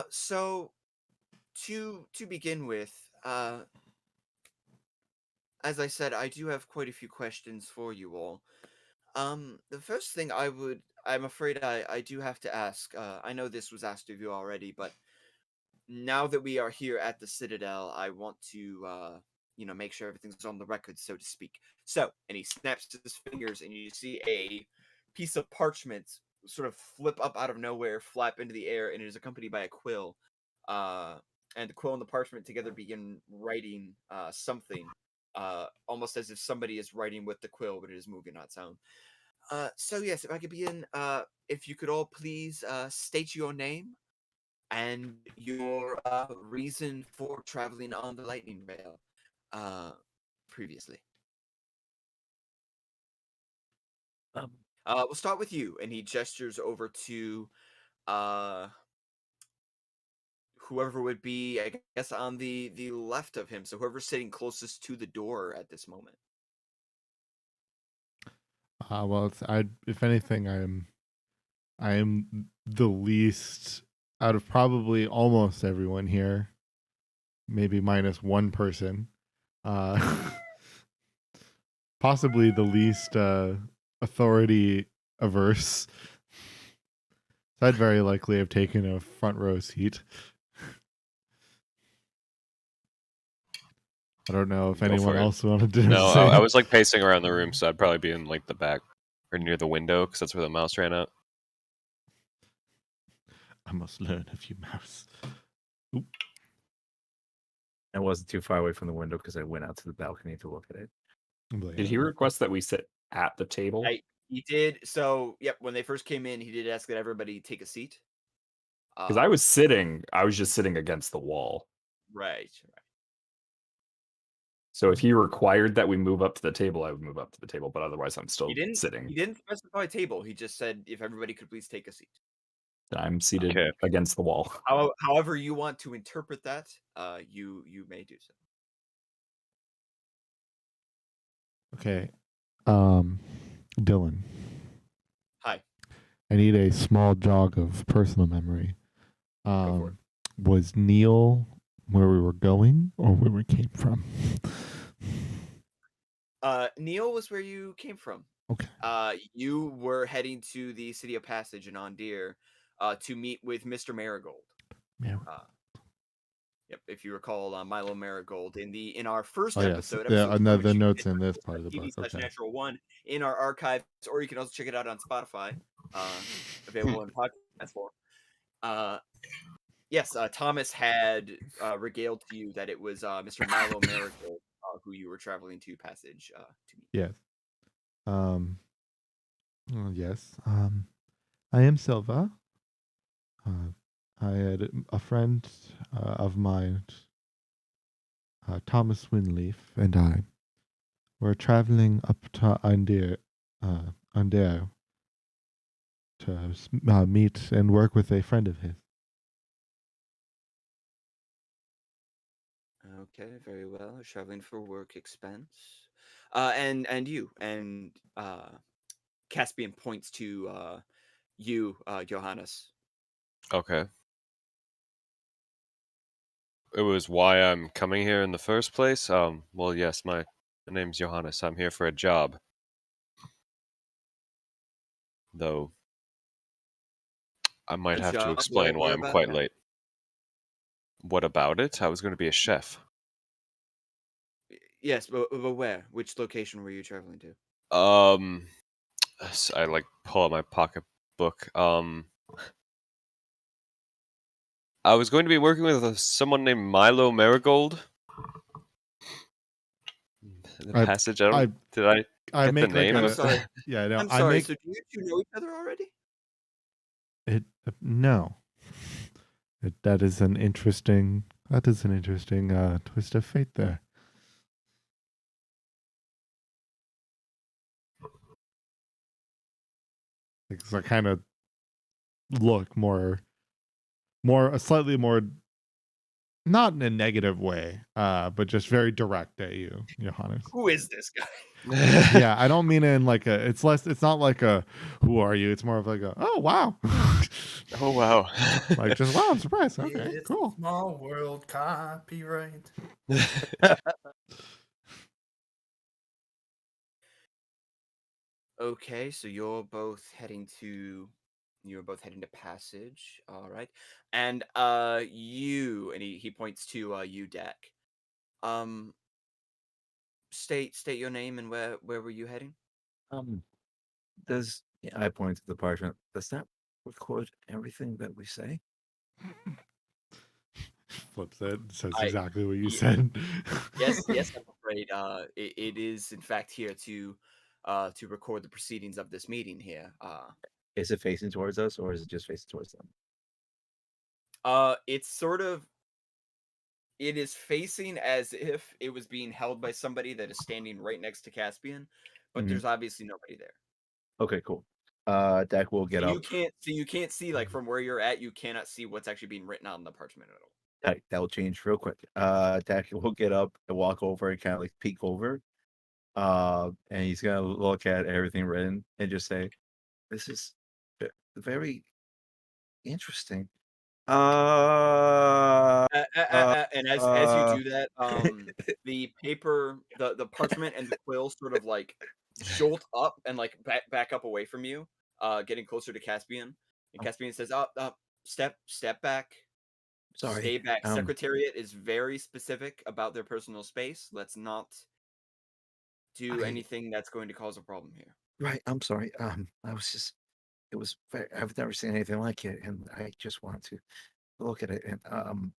So to begin with, as I said, I do have quite a few questions for you all. The first thing I'm afraid I do have to ask. I know this was asked of you already, but now that we are here at the Citadel, I want to, make sure everything's on the record, so to speak. So, and he snaps his fingers, and you see a piece of parchment sort of flip up out of nowhere, flap into the air, and it is accompanied by a quill. Uh, and the quill and the parchment together begin writing something, almost as if somebody is writing with the quill, but it is moving, not sound. So yes, if I could begin, if you could all please state your name and your reason for traveling on the lightning rail uh, previously. Um, We'll start with you, and he gestures over to uh, whoever would be, I guess, on the left of him. So whoever's sitting closest to the door at this moment. Well, if anything, I am the least out of probably almost everyone here, maybe minus one person. Possibly the least authority averse. So I'd very likely have taken a front row seat. I don't know if Go anyone for it. else wanted to No, say. I was like pacing around the room, so I'd probably be in like the back or near the window because that's where the mouse ran out. I must learn a few mouse. I wasn't too far away from the window because I went out to the balcony to look at it. Did he request that we sit at the table? He did. So, yep, when they first came in, he did ask that everybody take a seat. Because I was just sitting against the wall. Right. So if he required that we move up to the table, I would move up to the table. But otherwise, I'm still He sitting. didn't specify a table. He just said if everybody could please take a seat. I'm seated Okay. against the wall. However you want to interpret that, you may do so. Okay. Dylan. Hi. I need a small jog of personal memory. Go for it. Was Neil where we were going or where we came from? Neil was where you came from. Okay. You were heading to the City of Passage in Ondir to meet with Mr. Marigold. Yeah. Yep, if you recall, Milo Marigold in our first Oh yes, episode, yeah. episode 2, Another which you notes can in this find part of the book. Okay. TV/Natural1 in our archives, or you can also check it out on Spotify, available in podcast form. Yes, Thomas had regaled to you that it was Mr. Milo Marigold who you were traveling to passage to meet. Yes. Yes. I am Silva. I had a friend of mine, Thomas Winleaf, and I were traveling up to Andere to meet and work with a friend of his. Okay, very well. Traveling for work expense. And you and Caspian points to you, Johannes. Okay. It was why I'm coming here in the first place. Well, yes, my name's Johannes. I'm here for a job. Though I might A have to job, explain why where I'm about quite that? late. What about it? I was going to be a chef. Yes, but where? Which location were you traveling to? I like pull out my pocketbook. I was going to be working with someone named Milo Marigold. The I passage. I Did I I get the make like name? I'm a sorry. yeah no I'm I sorry. make So do you two know each other already? it no. That is an interesting twist of fate there. Because I kind of look more a slightly more not in a negative way, but just very direct at you, Johannes. Who is this guy? Yeah, I don't mean it in like a. It's not like a. Who are you? It's more of like a. Oh wow. Oh wow. Like just wow, I'm surprised. Okay, It's a cool. small world, copyright. Okay, so you're both heading to passage. All right. And you and he points to you, Dak. Um state your name and where were you heading? Um, does I point to the parchment? Does that record everything that we say? Flips it. Says I exactly what you ye- said. yes, I'm afraid it is in fact here to record the proceedings of this meeting here. Is it facing towards us, or is it just facing towards them? It's sort of it is facing as if it was being held by somebody that is standing right next to Caspian, but Mhm. there's obviously nobody there. Okay, cool. Dak will get So up. you can't see like from where you're at, you cannot see what's actually being written on the parchment at all. That will change real quick. Dak will get up and walk over and kind of like peek over. And he's gonna look at everything written and just say, "This is very interesting." Uh, And as you do that, the paper, the parchment and the quill sort of like jolt up and like back up away from you, getting closer to Caspian. And Caspian says, "Up, up, step back, sorry. stay back." Secretariat is very specific about their personal space. Let's not do I- anything that's going to cause a problem here. Right. I'm sorry. I was just. It was. I've never seen anything like it, and I just wanted to look at it. And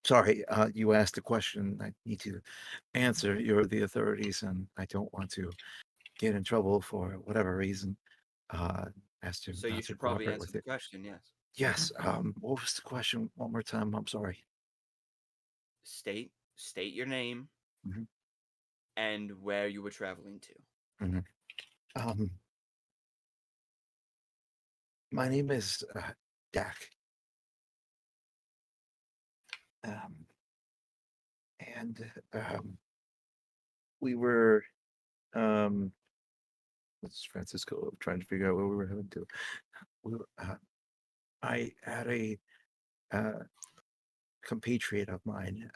sorry. You asked a question. I need to answer. You're the authorities, and I don't want to get in trouble for whatever reason. As to So you not to should probably cooperate answer with the it. question. Yes. Yes. What was the question? One more time. I'm sorry. State your name Mhm. and where you were traveling to. Um, my name is Dak. And we were what's Francisco trying to figure out where we were heading to. We were, I had a compatriot of mine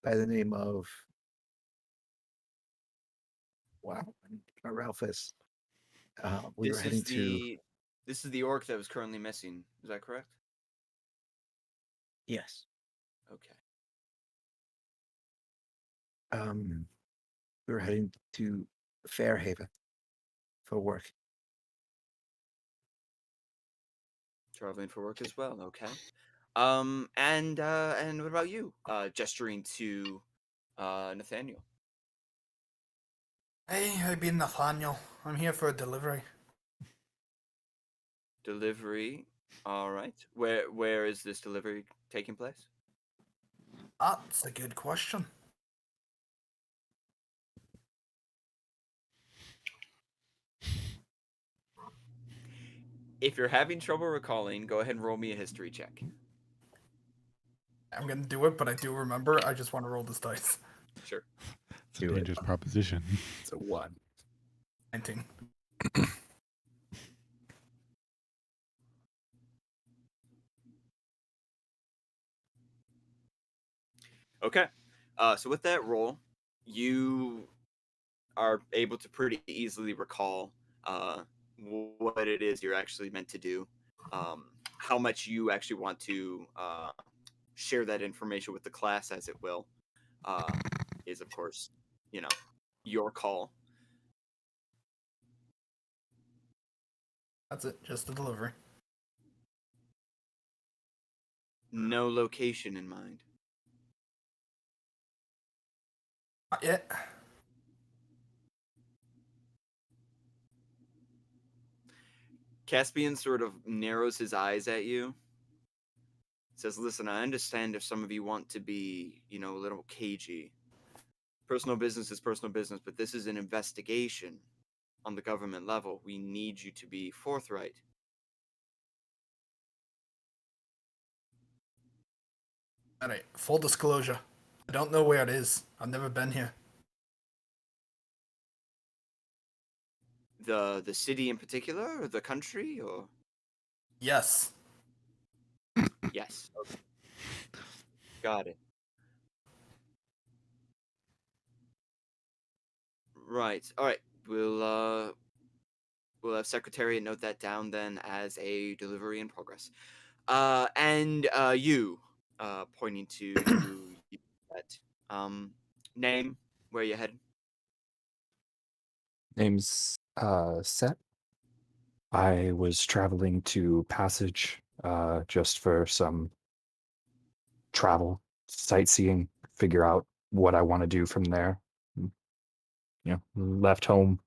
by the name of Ralphus. We were heading to This is the orc that was currently missing. Is that correct? yes. Okay. We're heading to Fairhaven for work. Traveling for work as well. Okay. And what about you? Gesturing to Nathaniel. Hey, I've been Nathaniel. I'm here for a delivery. Delivery. All right. Where is this delivery taking place? That's a good question. If you're having trouble recalling, go ahead and roll me a history check. I'm gonna do it, but I do remember. I just want to roll this dice. Sure. It's a Do it. dangerous proposition. It's a 1. 19. Okay. So with that roll, you are able to pretty easily recall what it is you're actually meant to do. How much you actually want to share that information with the class, as it will, is of course, your call. That's it. Just the delivery. No location in mind. Not yet. Caspian sort of narrows his eyes at you. Says, "Listen, I understand if some of you want to be, a little cagey. Personal business is personal business, but this is an investigation on the government level. We need you to be forthright." Alright, full disclosure. I don't know where it is. I've never been here. The city in particular, or the country, or Yes. yes. Okay. Got it. Right. All right. We'll have Secretariat note that down then as a delivery in progress. And you, pointing to you, that name, where you headed? Name's Set. I was traveling to Passage just for some travel, sightseeing, figure out what I want to do from there. Left home,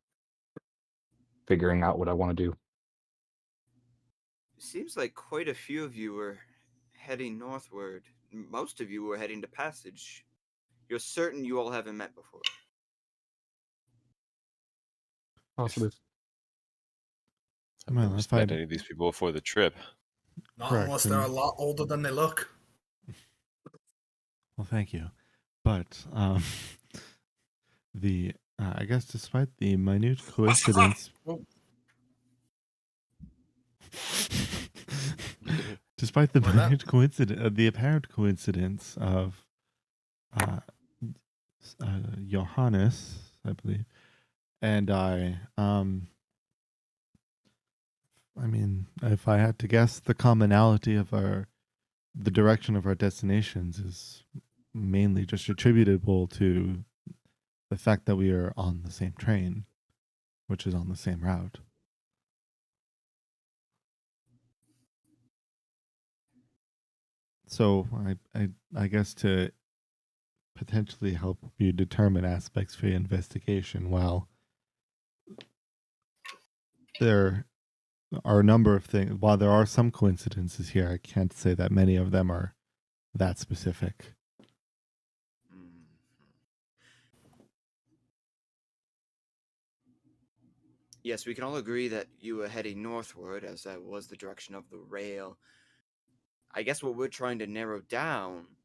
figuring out what I want to do. Seems like quite a few of you were heading northward. Most of you were heading to Passage. You're certain you all haven't met before. Possibly. I've Well, never if met I'd- any of these people before the trip. Not Correct, unless they're a and- lot older than they look. Well, thank you. But I guess despite the minute coincidence, despite the Why not? minute coincidence, the apparent coincidence of Johannes, I believe, and I mean, if I had to guess, the commonality of the direction of our destinations is mainly just attributable to the fact that we are on the same train, which is on the same route. So I guess to potentially help you determine aspects for your investigation, while there are a number of things, while there are some coincidences here, I can't say that many of them are that specific. Mhm. Yes, we can all agree that you were heading northward, as that was the direction of the rail. I guess what we're trying to narrow down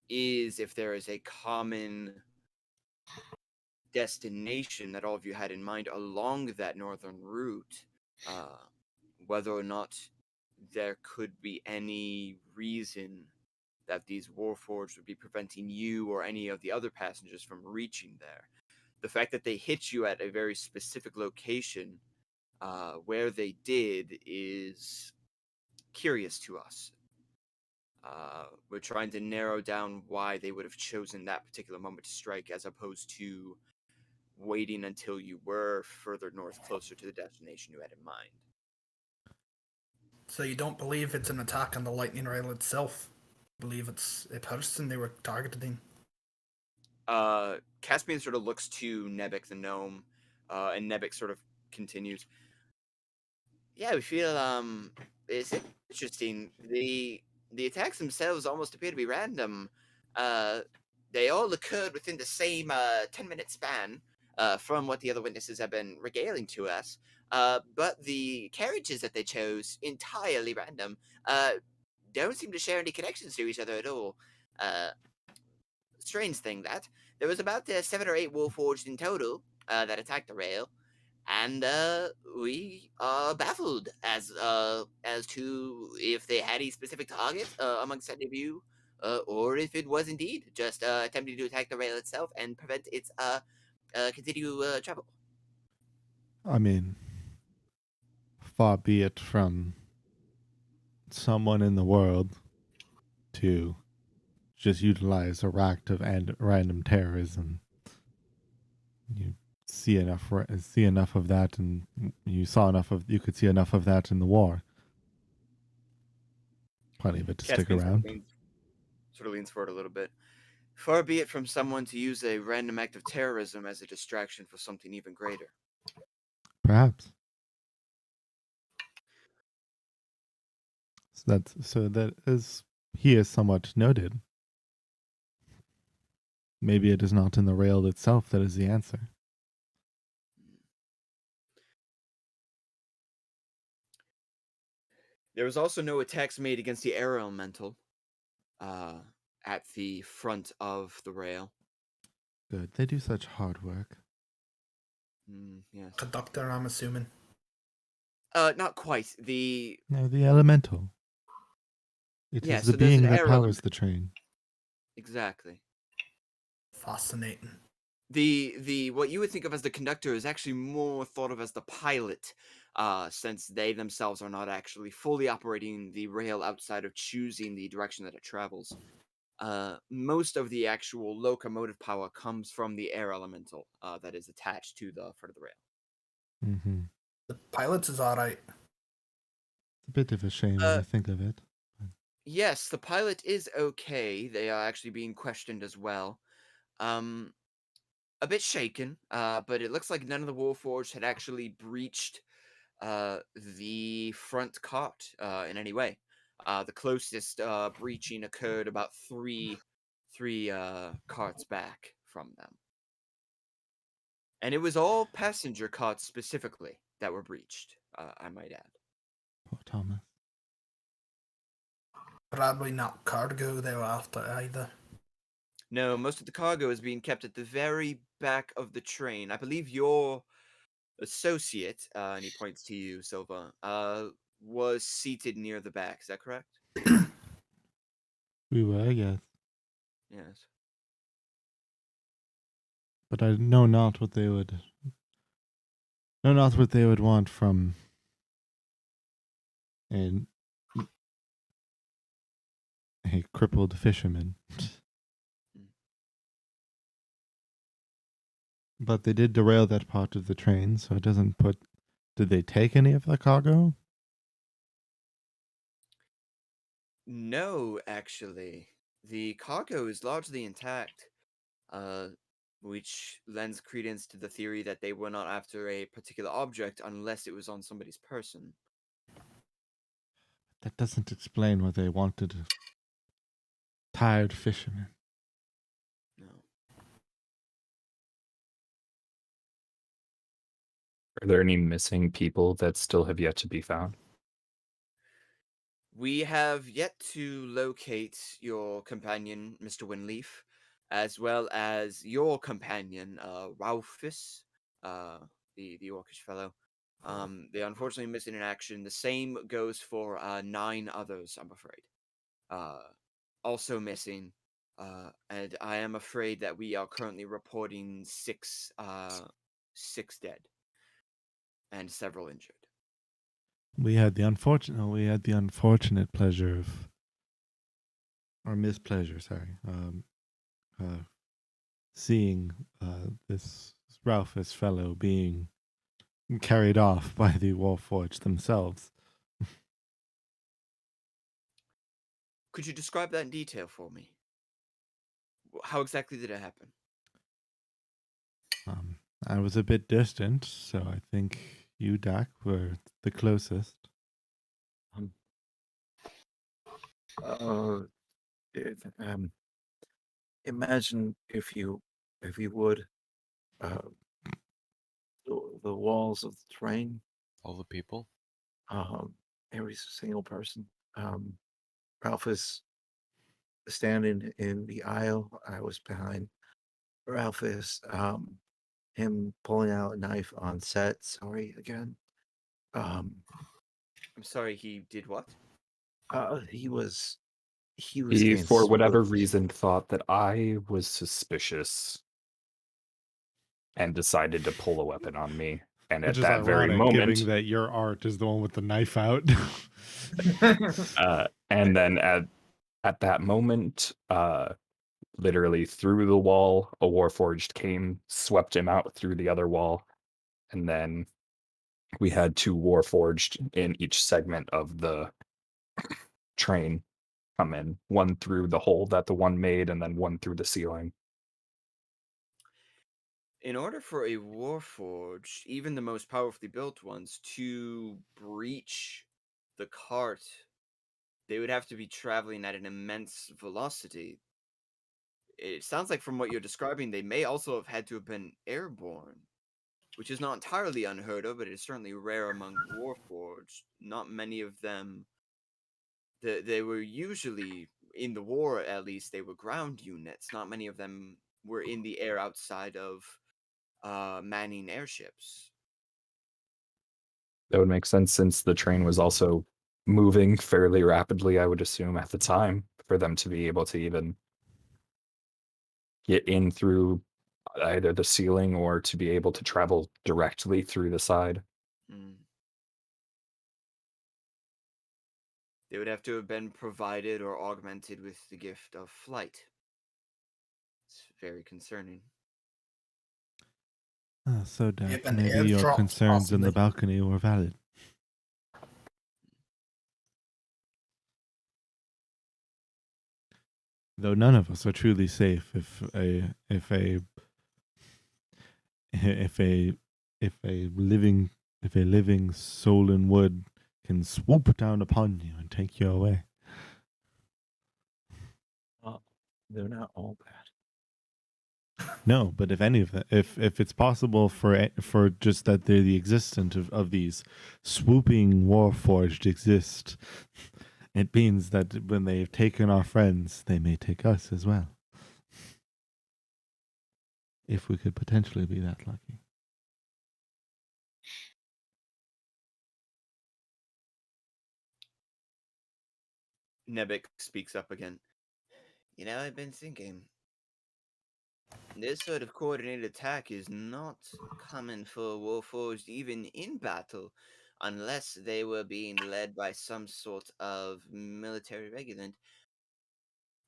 is if there is a common destination that all of you had in mind along that northern route, whether or not there could be any reason that these warforged would be preventing you or any of the other passengers from reaching there. The fact that they hit you at a very specific location where they did is curious to us. We're trying to narrow down why they would have chosen that particular moment to strike, as opposed to waiting until you were further north, closer to the destination you had in mind. So you don't believe it's an attack on the lightning rail itself? You believe it's a person they were targeting? Caspian sort of looks to Nebek the gnome, and Nebek sort of continues. Yeah, we feel it's interesting. The attacks themselves almost appear to be random. They all occurred within the same 10-minute span, from what the other witnesses have been regaling to us. But the carriages that they chose, entirely random, don't seem to share any connections to each other at all. Strange thing that there was about 7 or 8 Warforged in total that attacked the rail, and we are baffled as to if they had a specific target amongst any of you, or if it was indeed just attempting to attack the rail itself and prevent its continue travel. I mean, far be it from someone in the world to just utilize a act of random terrorism. You see enough of that, and you could see enough of that in the war. Plenty of it to stick Caspian around. Sort of leans forward a little bit. Far be it from someone to use a random act of terrorism as a distraction for something even greater. Perhaps. So that is, he is somewhat noted. Maybe it is not in the rail itself that is the answer. There was also no attacks made against the air elemental at the front of the rail. Good. They do such hard work. Yes. Conductor, I'm assuming. Not quite. No, the elemental. It is the so there's being an that air powers element. the train. Exactly. Fascinating. The what you would think of as the conductor is actually more thought of as the pilot, since they themselves are not actually fully operating the rail outside of choosing the direction that it travels. Most of the actual locomotive power comes from the air elemental that is attached to the front of the rail. Mm-hmm. The pilots is alright. It's a bit of a shame when you think of it. Yes, the pilot is okay. They are actually being questioned as well. A bit shaken, but it looks like none of the Warforged had actually breached the front cart in any way. The closest breaching occurred about three carts back from them. And it was all passenger carts specifically that were breached, I might add. Poor Thomas. Probably not cargo they were after either. No, most of the cargo is being kept at the very back of the train. I believe your associate, and he points to you, Silva, was seated near the back. Is that correct? We were, yes. Yes. But I know not what they would want from a crippled fisherman. But they did derail that part of the train, so it doesn't put... Did they take any of the cargo? No, actually. The cargo is largely intact, which lends credence to the theory that they were not after a particular object unless it was on somebody's person. That doesn't explain why they wanted a tired fisherman. No. Are there any missing people that still have yet to be found? We have yet to locate your companion, Mr. Winleaf, as well as your companion, Ralphus, the orcish fellow. They unfortunately missing in action. The same goes for 9 others, I'm afraid. Also missing, and I am afraid that we are currently reporting 6 dead and several injured. We had the unfortunate pleasure of or mispleasure, sorry. Seeing this Ralphus fellow being carried off by the Warforged themselves. Could you describe that in detail for me? How exactly did it happen? Um, I was a bit distant, so I think you, Dak, were the closest. Um, uh, it, imagine if you would, uh, the walls of the train. All the people. Every single person. Ralph is standing in the aisle. I was behind Ralph is him pulling out a knife on set. Sorry again. Um, I'm sorry, he did what? he was He, getting for whatever smoked. reason, thought that I was suspicious and decided to pull a weapon on me. And Which at is that very ironic, given moment, that your art is the one with the knife out. and then at that moment, literally through the wall, a Warforged came, swept him out through the other wall, and then we had two Warforged in each segment of the train come in, one through the hole that the one made, and then one through the ceiling. In order for a Warforged, even the most powerfully built ones, to breach the cart, they would have to be traveling at an immense velocity. It sounds like from what you're describing, they may also have had to have been airborne, which is not entirely unheard of, but it is certainly rare among Warforged. Not many of them. They were usually in the war, at least they were ground units. Not many of them were in the air outside of manning airships. That would make sense since the train was also moving fairly rapidly, I would assume, at the time, for them to be able to even get in through either the ceiling or to be able to travel directly through the side. Mm. They would have to have been provided or augmented with the gift of flight. It's very concerning. So, Dak, Yep, and maybe your airdrops, concerns in the possibly. balcony were valid. Though none of us are truly safe if a if a if a living soul in wood can swoop down upon you and take you away. They're not all bad. No, but if any of them, if it's possible for just that they're the existence of these swooping warforged exist, it means that when they've taken our friends, they may take us as well. If we could potentially be that lucky. Nebek speaks up again. You know, I've been thinking. This sort of coordinated attack is not common for Warforged even in battle, unless they were being led by some sort of military regulant.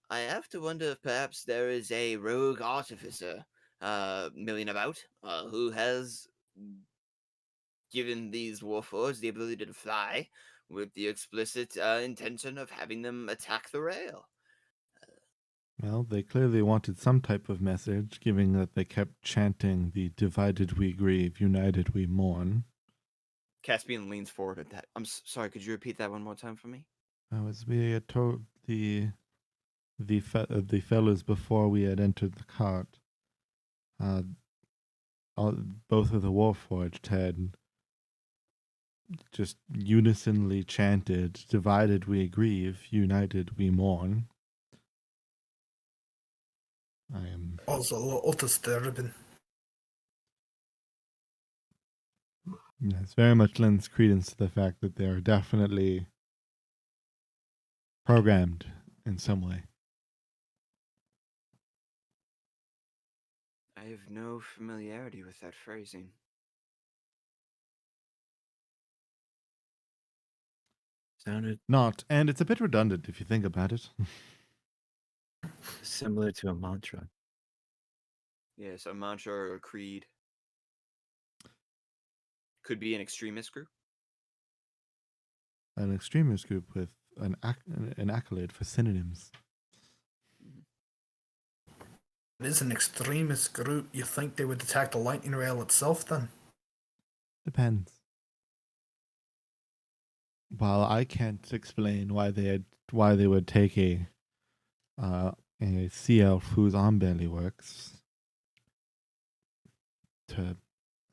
I have to wonder if perhaps there is a rogue artificer milling about who has given these Warforged the ability to fly with the explicit intention of having them attack the rail. Well, they clearly wanted some type of message, given that they kept chanting the "Divided we grieve, united we mourn." Caspian leans forward at that. I'm sorry, could you repeat that one more time for me? As we had told the fellows before we had entered the cart, uh, both of the Warforged had just unisonly chanted, "Divided we grieve, united we mourn." I am Also, a little disturbing. Yes, very much lends credence to the fact that they are definitely programmed in some way. I have no familiarity with that phrasing. Sounded Not, and it's a bit redundant if you think about it. Similar to a mantra. Yes, a mantra or a creed. Could be an extremist group. An extremist group with an accolade for synonyms. It is an extremist group. You think they would attack the lightning rail itself then? Depends. While I can't explain why they would take a sea elf whose arm barely works to,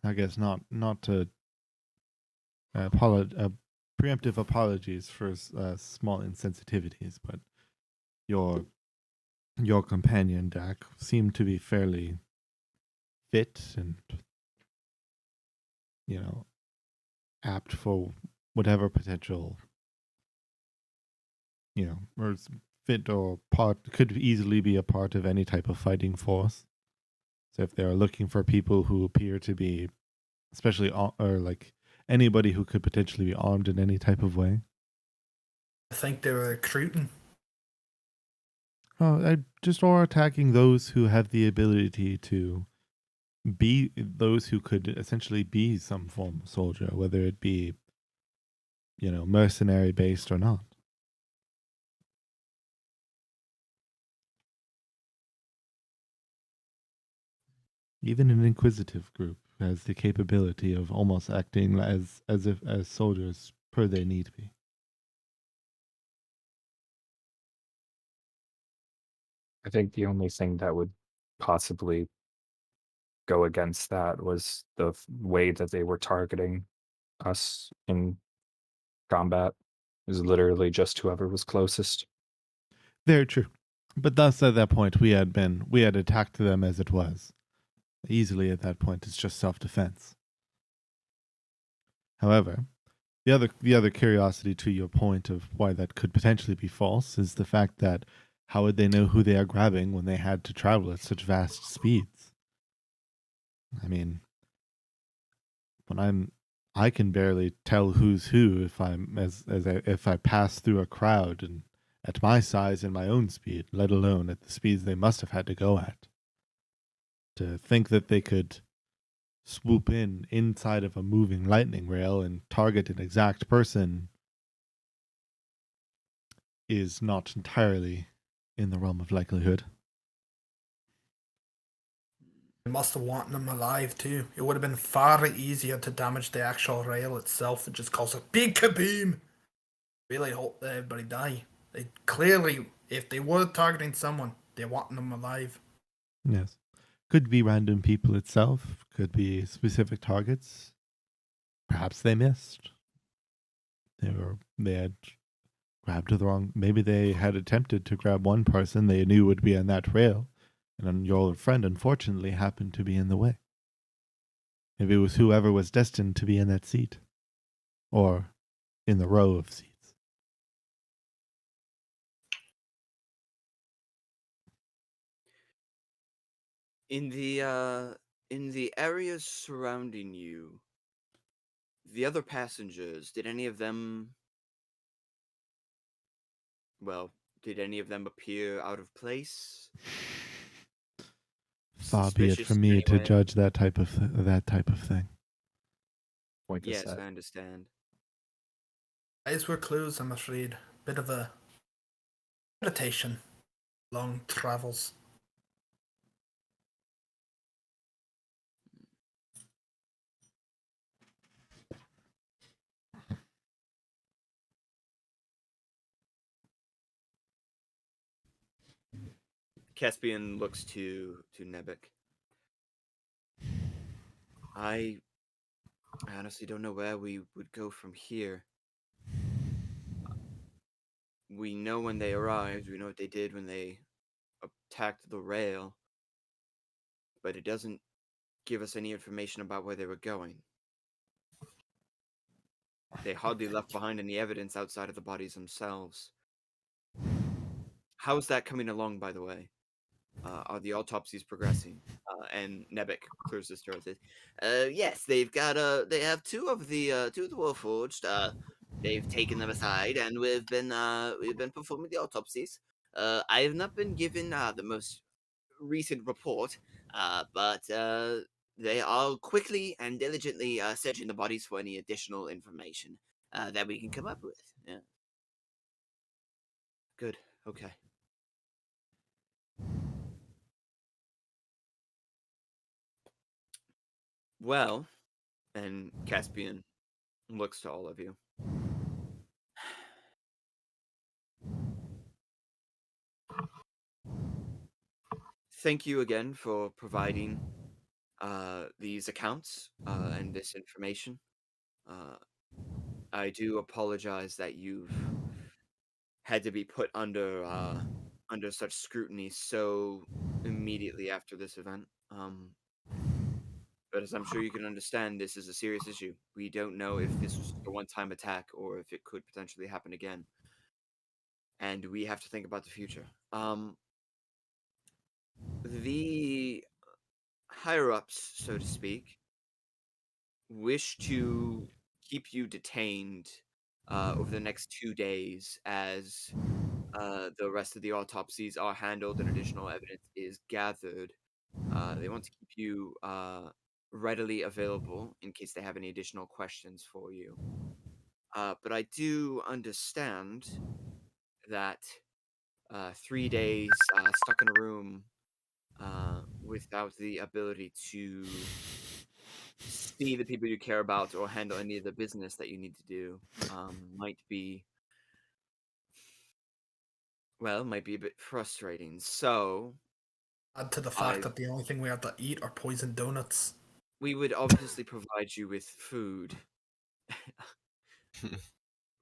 I guess not to preemptive apologies for small insensitivities, but your companion Dak seemed to be fairly fit and apt for whatever potential or fit or could easily be a part of any type of fighting force. So if they're looking for people who appear to be, especially or like anybody who could potentially be armed in any type of way. I think they were recruiting. Or attacking those who have the ability to be those who could essentially be some form of soldier, whether it be, mercenary based or not. Even an inquisitive group has the capability of almost acting as soldiers per their need be. I think the only thing that would possibly go against that was the way that they were targeting us in combat. It was literally just whoever was closest. Very true. But thus at that point we had attacked them as it was. Easily at that point it's just self-defense. However, the other curiosity to your point of why that could potentially be false is the fact that how would they know who they are grabbing when they had to travel at such vast speeds? I mean, I can barely tell who's who if I pass through a crowd and at my size and my own speed, let alone at the speeds they must have had to go at. To think that they could swoop inside of a moving lightning rail and target an exact person is not entirely in the realm of likelihood. They must have wanted them alive too. It would have been far easier to damage the actual rail itself and just cause a big kaboom. Really hope that everybody die. They clearly, if they were targeting someone, they want them alive. Yes. Could be random people itself, could be specific targets. Perhaps they missed. They had grabbed the wrong. Maybe they had attempted to grab one person they knew would be on that rail, and your friend unfortunately happened to be in the way. Maybe it was whoever was destined to be in that seat, or in the row of seats. In the areas surrounding you, the other passengers, did any of them appear out of place? Far be it Suspicious from in me any to way? judge that type of thing. Point to Yes, set. I understand. Eyes were closed, I'm afraid. Bit of a meditation. Long travels. Caspian looks to Nebek. I honestly don't know where we would go from here. We know when they arrived, we know what they did when they attacked the rail, but it doesn't give us any information about where they were going. They hardly left behind any evidence outside of the bodies themselves. How's that coming along, by the way? Are the autopsies progressing? And Nebek clears his throat. Yes, they have two of the Warforged. They've taken them aside, and we've been performing the autopsies. I have not been given the most recent report, but they are quickly and diligently searching the bodies for any additional information that we can come up with. Yeah. Good. Okay. Well, and Caspian looks to all of you. Thank you again for providing these accounts and this information. I do apologize that you've had to be put under such scrutiny so immediately after this event. But as I'm sure you can understand, this is a serious issue. We don't know if this was a one-time attack or if it could potentially happen again, and we have to think about the future. The higher ups, so to speak, wish to keep you detained over the next 2 days as the rest of the autopsies are handled and additional evidence is gathered. They want to keep you readily available in case they have any additional questions for you. But I do understand that 3 days stuck in a room without the ability to see the people you care about or handle any of the business that you need to do might be, well, might be a bit frustrating. So Add to the I fact that the only thing we had to eat are poisoned donuts. we would obviously provide you with food.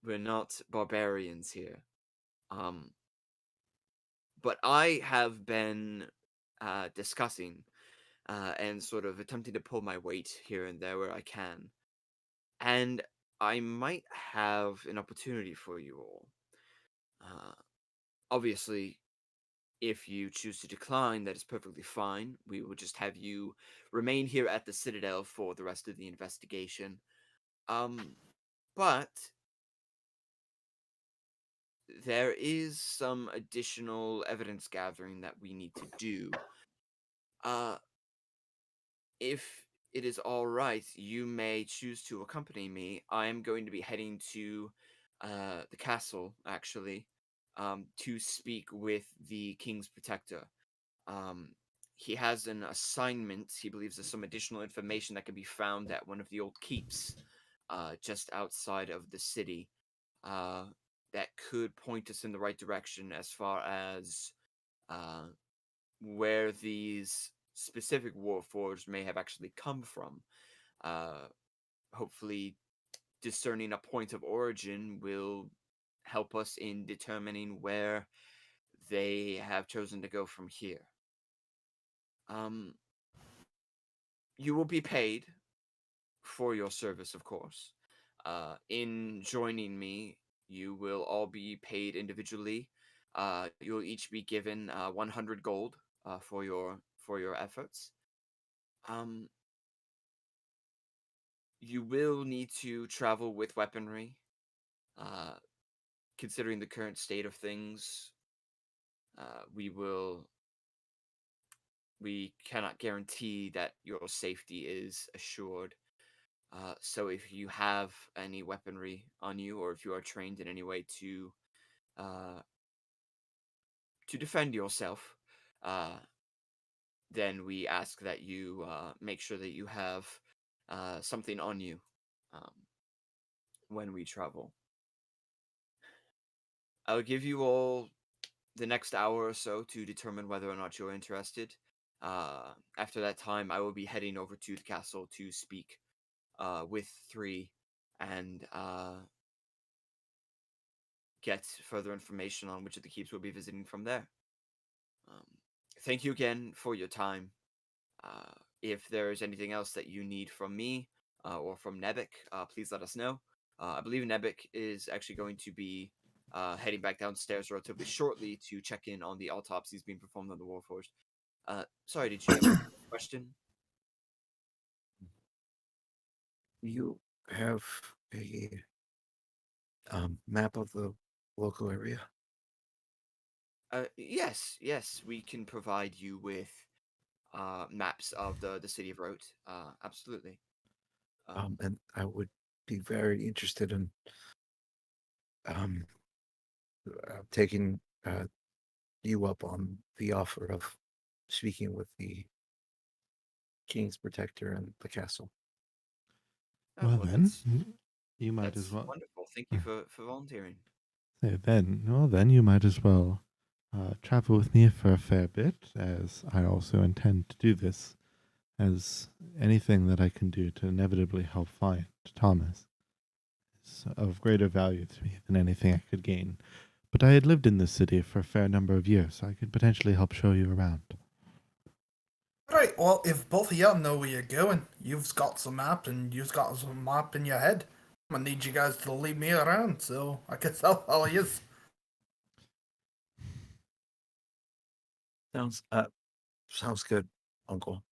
We're not barbarians here. But I have been discussing and sort of attempting to pull my weight here and there where I can. And I might have an opportunity for you all. Obviously, if you choose to decline, that is perfectly fine. We will just have you remain here at the Citadel for the rest of the investigation. But there is some additional evidence gathering that we need to do. If it is all right, you may choose to accompany me. I am going to be heading to the castle, actually, to speak with the King's Protector. He has an assignment. He believes there's some additional information that can be found at one of the old keeps just outside of the city that could point us in the right direction as far as where these specific warforged may have actually come from. Hopefully, discerning a point of origin will help us in determining where they have chosen to go from here. You will be paid for your service, of course. In joining me, you will all be paid individually. You'll each be given 100 gold for your efforts. You will need to travel with weaponry. Considering the current state of things, we cannot guarantee that your safety is assured. So if you have any weaponry on you, or if you are trained in any way to defend yourself, then we ask that you make sure that you have something on you um, when we travel. I'll give you all the next hour or so to determine whether or not you're interested. After that time, I will be heading over to the castle to speak with three and get further information on which of the keeps we'll be visiting from there. Thank you again for your time. If there is anything else that you need from me or from Nebek, please let us know. I believe Nebek is actually going to be heading back downstairs relatively shortly to check in on the autopsies being performed on the Warforged. Sorry, did you have a question? You have a map of the local area? Yes, yes, we can provide you with maps of the city of Rote. Absolutely. And I would be very interested in um taking you up on the offer of speaking with the king's protector and the castle. Well, Well, then, you might that's as well. wonderful. Thank you for volunteering. Then you might as well travel with me for a fair bit, as I also intend to do this, as anything that I can do to inevitably help find Thomas is of greater value to me than anything I could gain. But I had lived in this city for a fair number of years, so I could potentially help show you around. Right, well, if both of y'all know where you're going, you've got some map and you've got some map in your head. I'm gonna need you guys to lead me around so I can tell all yous. Sounds good, Uncle.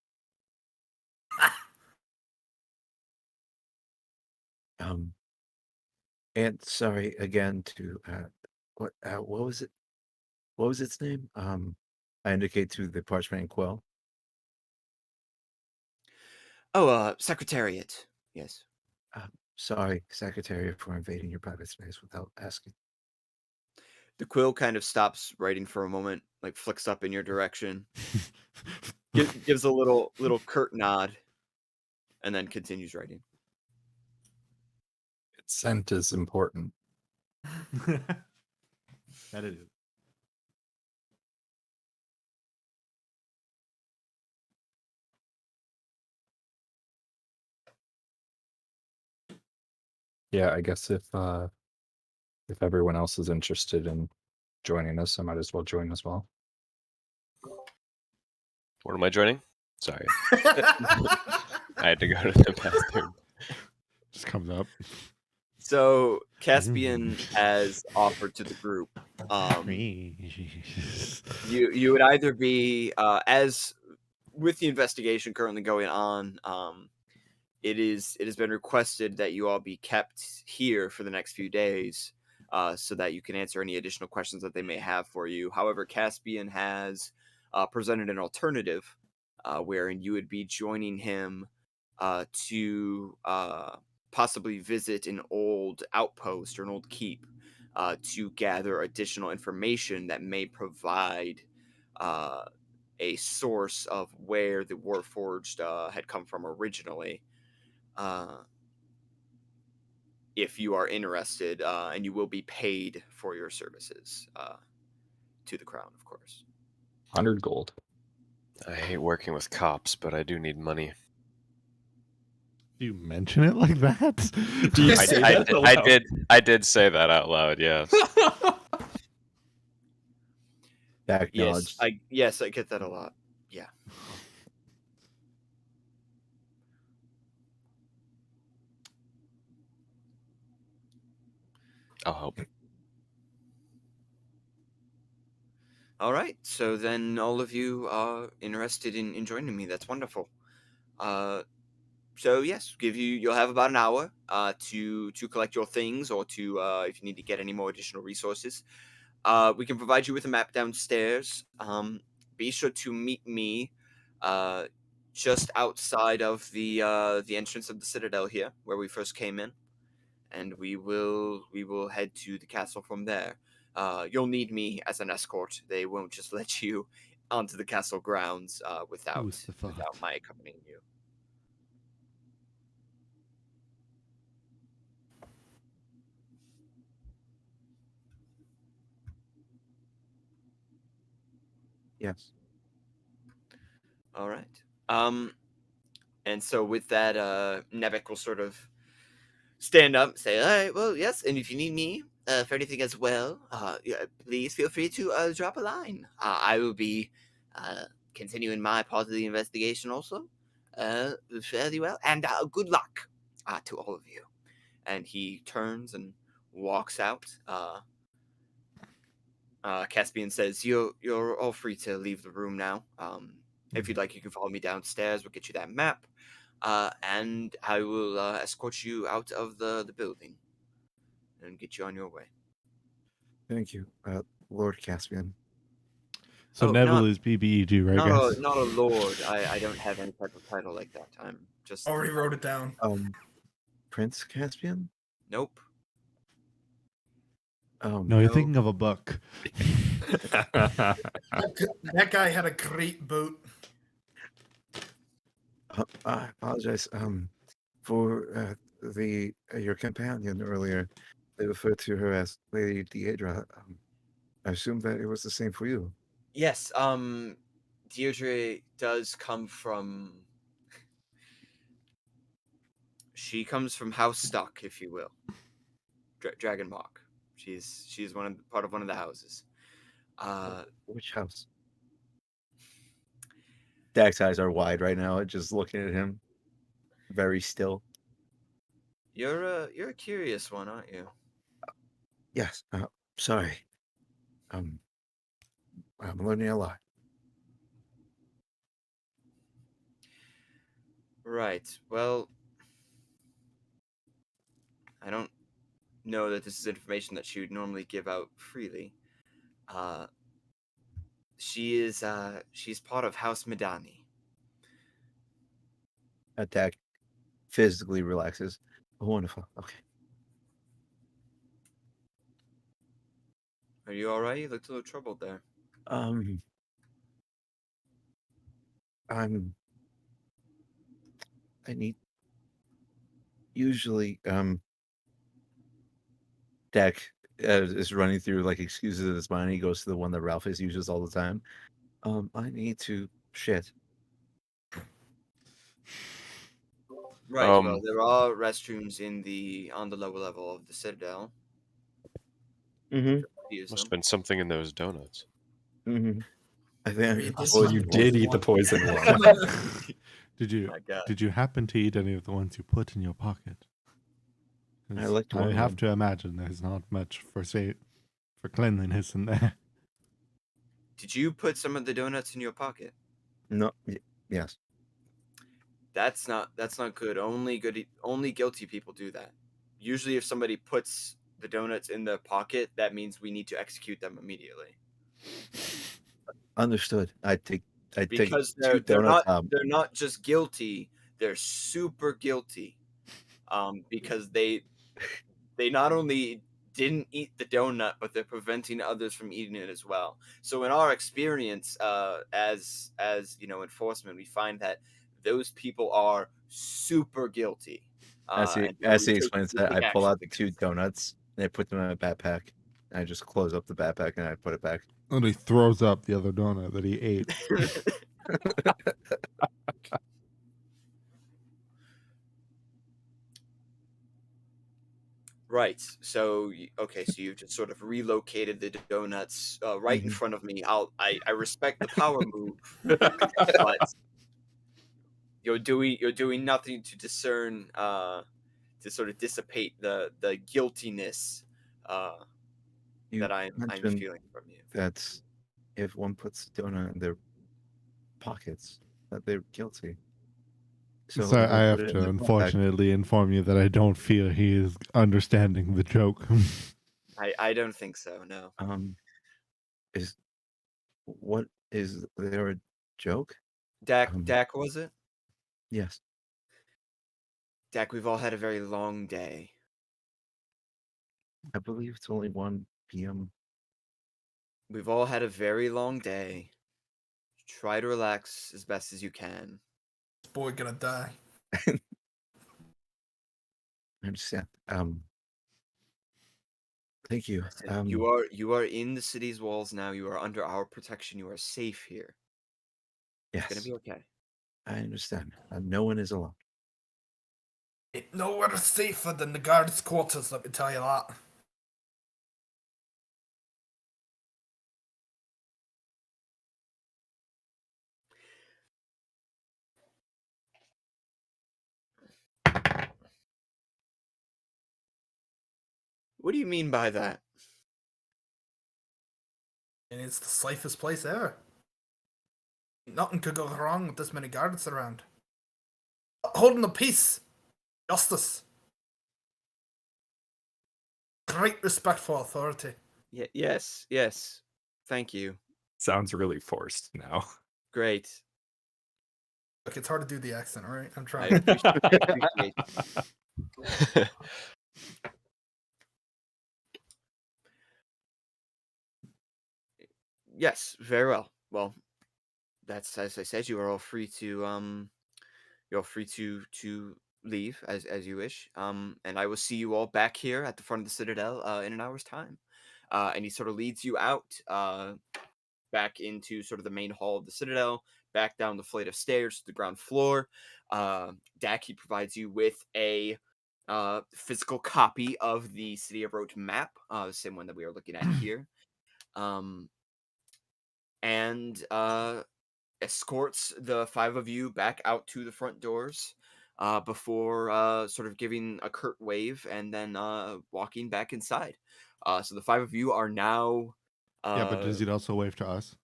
And sorry again to what was it? What was its name? I indicate to the parchment quill. Oh, Secretariat. Yes. Sorry, Secretary, for invading your private space without asking. The quill kind of stops writing for a moment, like flicks up in your direction, gives a little curt nod, and then continues writing. Its scent is important. That it is. Yeah, I guess if everyone else is interested in joining us, I might as well join as well. What am I joining? Sorry. I had to go to the bathroom. Just comes up. So Caspian has offered to the group. You would either be as with the investigation currently going on. It has been requested that you all be kept here for the next few days, so that you can answer any additional questions that they may have for you. However, Caspian has presented an alternative, wherein you would be joining him to possibly visit an old outpost or an old keep to gather additional information that may provide a source of where the Warforged had come from originally. If you are interested, and you will be paid for your services to the crown, of course. 100 gold. I hate working with cops, but I do need money. Do you mention it like that? Do you say that out loud? I did say that out loud, yes. Acknowledged. Yes, I get that a lot. Yeah. I'll help. All right. So then all of you are interested in joining me. That's wonderful. So yes, you'll have about an hour to collect your things, or to if you need to get any more additional resources. We can provide you with a map downstairs. Be sure to meet me just outside of the entrance of the Citadel here, where we first came in, and we will head to the castle from there. You'll need me as an escort. They won't just let you onto the castle grounds without Who's the thought? my accompanying you. Yes. All right. And so with that, Nebek will sort of stand up and say, all right, well, yes, and if you need me for anything as well, yeah, please feel free to drop a line. I will be continuing my part of the investigation also fairly well, and good luck to all of you. And he turns and walks out. Caspian says, you're all free to leave the room now. If you'd like, you can follow me downstairs. We'll get you that map. And I will escort you out of the building and get you on your way. Thank you, Lord Caspian. So Oh, Neville not is BBEG, right, not guys? a lord. I don't have any type of title like that. I'm just Already wrote it down. Prince Caspian? nope. No, No. you're thinking of a book. That guy had a great boat. I apologize. For your companion earlier, they referred to her as Lady Deidre. I assume that it was the same for you. Yes, Deirdre does come from. She comes from House Stock, if you will. Dragonmark. She's part of one of the houses. Which house? Dak's eyes are wide right now, just looking at him, very still. You're a curious one, aren't you? Yes. Sorry. I'm learning a lot. Right. Well, I don't know that this is information that she would normally give out freely. She's part of House Medani. Dak physically relaxes. Oh, wonderful. Okay. Are you all right? You looked a little troubled there. I'm I need usually Dak is running through like excuses in his mind. He goes to the one that Ralph uses all the time. I need to shit. Right. Well, there are restrooms on the lower level of the Citadel. Mm-hmm. Must have been something in those donuts. Mm-hmm. I think You did So you did eat the poison one. Did you happen to eat any of the ones you put in your pocket? I liked one I of have them. to imagine there's not much for cleanliness in there. Did you put some of the donuts in your pocket? No. Yes. That's not good. Only guilty people do that. Usually, if somebody puts the donuts in their pocket, that means we need to execute them immediately. Understood. I take Because two donuts. they're not just guilty, they're super guilty. Because they not only didn't eat the donut, but they're preventing others from eating it as well. So in our experience, as enforcement, we find that those people are super guilty. As he explains that, I pull out the two donuts and I put them in my backpack. And I just close up the backpack and I put it back. And he throws up the other donut that he ate. Right. So so you've just sort of relocated the donuts right in front of me. I respect the power move, but you're doing nothing to discern to sort of dissipate the guiltiness that I'm feeling from you. That's if one puts the donut in their pockets, that they're guilty. So I have to unfortunately inform you that I don't feel he is understanding the joke. I don't think so. No. Is there a joke? Dak, was it? Yes. Dak, we've all had a very long day. I believe it's only 1 p.m. We've all had a very long day. Try to relax as best as you can. This boy gonna die. I understand. Thank you. You are in the city's walls now. You are under our protection. You are safe here. Yes. It's gonna be okay. I understand. No one is alone. Ain't nowhere safer than the guards' quarters, let me tell you that. What do you mean by that? And it's the safest place ever. Nothing could go wrong with this many guards around. Holding the peace. Justice. Great respect for authority. Yes. Thank you. Sounds really forced now. Great. Look, it's hard to do the accent, all right? I'm I trying. appreciate Yes, very well. Well, that's as I said. You are all free to you're free to leave as you wish. And I will see you all back here at the front of the Citadel in an hour's time. And he sort of leads you out back into sort of the main hall of the Citadel, back down the flight of stairs to the ground floor. Dak, he provides you with a physical copy of the City of Rote map, the same one that we are looking at here. And escorts the five of you back out to the front doors before sort of giving a curt wave and then walking back inside. So the five of you are now. Yeah, but does it also wave to us?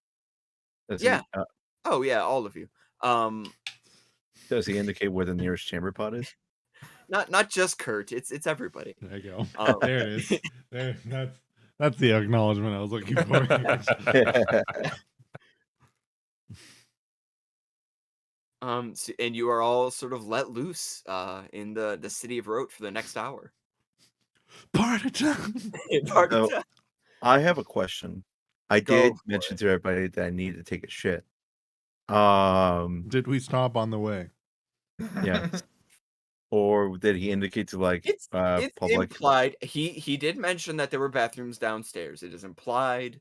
Does Yeah. He, Oh yeah, all of you. does he indicate where the nearest chamber pod is? Not just Kurt. It's everybody. There you go. There it is. There, that's the acknowledgement I was looking for. And you are all sort of let loose in the city of Rote for the next hour. Party time. Party So, time. I have a question. I Go did for mention it. to everybody that I need to take a shit. Did we stop on the way? Yes. Or did he indicate to like It's public? implied. He did mention that there were bathrooms downstairs. It is implied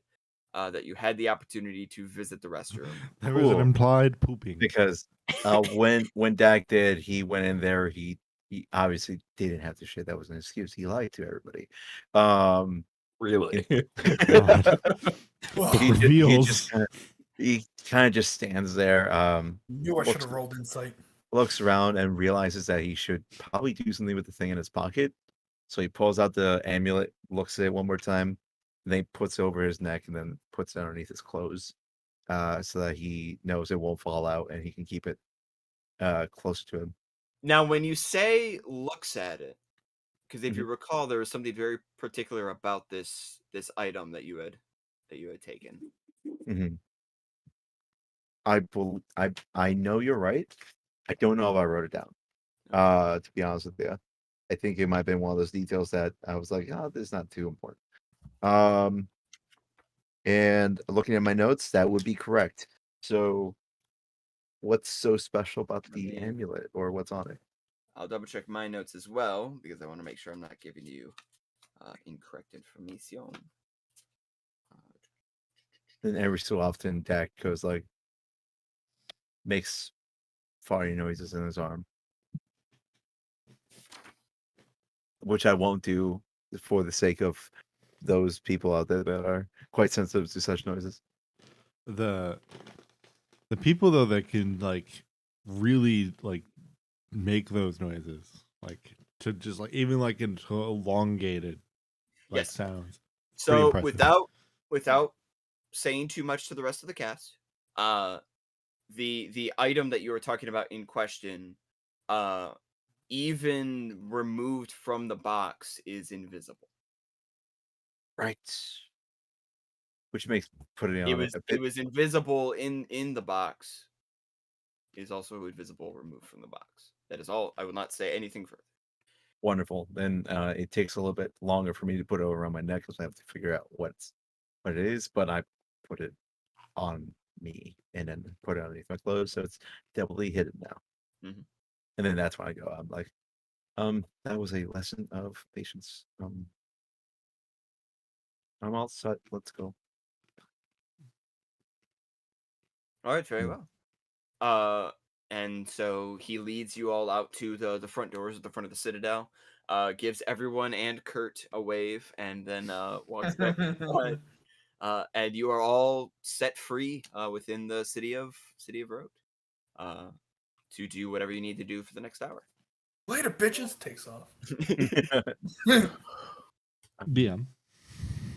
that you had the opportunity to visit the restroom. There was an Cool. implied pooping. Because when Dak did, he went in there. He obviously didn't have to shit. That was an excuse. He lied to everybody. Really? Well, He kind of just stands there. knew I should have rolled insight. Looks around and realizes that he should probably do something with the thing in his pocket. So he pulls out the amulet, looks at it one more time, and then puts it over his neck and then puts it underneath his clothes, so that he knows it won't fall out and he can keep it closer to him. Now, when you say looks at it, because if you Mm-hmm. recall, there was something very particular about this item that you had taken. Mm-hmm. I know you're right. I don't know if I wrote it down. To be honest with you, I think it might have been one of those details that I was like, oh, this is not too important. And looking at my notes, that would be correct. So, what's so special about the amulet, or what's on it? I'll double check my notes as well because I want to make sure I'm not giving you incorrect information. And every so often, Dak goes like, makes farting noises in his arm, which I won't do for the sake of those people out there that are quite sensitive to such noises. The people though that can like really like make those noises, like to just like even like into elongated like Yes. sounds. So impressive. without saying too much to the rest of the cast, the item that you were talking about in question, even removed from the box, is invisible. Right. Which makes putting it on It a bit was invisible in the box. It is also invisible removed from the box. That is all. I will not say anything further. wonderful. Then it takes a little bit longer for me to put it around my neck because I have to figure out what it is, but I put it on me and then put it underneath my clothes, so it's doubly hidden now. Mhm. And then that's when I go, I'm like, that was a lesson of patience. I'm all set. Let's go. All right, very Mm. well. And so he leads you all out to the front doors at the front of the Citadel, gives everyone and Kurt a wave, and then walks back inside. And you are all set free within the city of Rote to do whatever you need to do for the next hour. Later, bitches. Takes off. BM.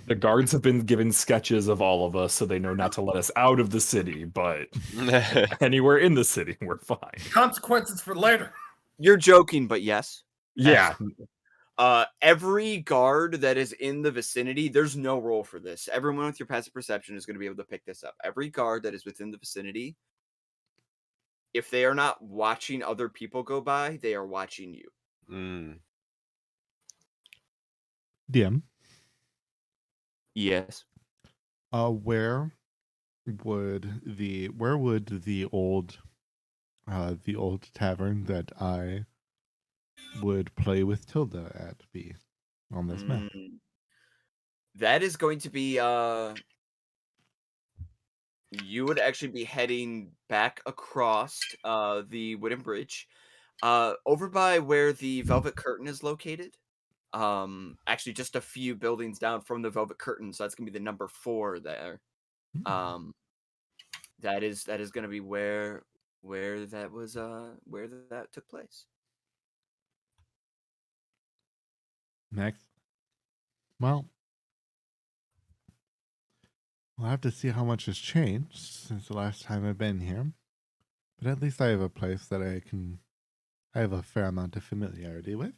The guards have been given sketches of all of us, so they know not to let us out of the city, but anywhere in the city, we're fine. Consequences for later. You're joking, but yes. Yeah. Every guard that is in the vicinity, there's no roll for this. Everyone with your passive perception is going to be able to pick this up. Every guard that is within the vicinity, if they are not watching other people go by, they are watching you. Mm. DM. Yes. Where would the old tavern that I would play with Tilda at be on this map? That is going to be you would actually be heading back across the wooden bridge over by where the velvet curtain is located. Actually just a few buildings down from the velvet curtain, so that's gonna be the number 4 there. Um that is gonna be where that was where that took place. Next. Well, we'll have to see how much has changed since the last time I've been here. But at least I have a place that I have a fair amount of familiarity with.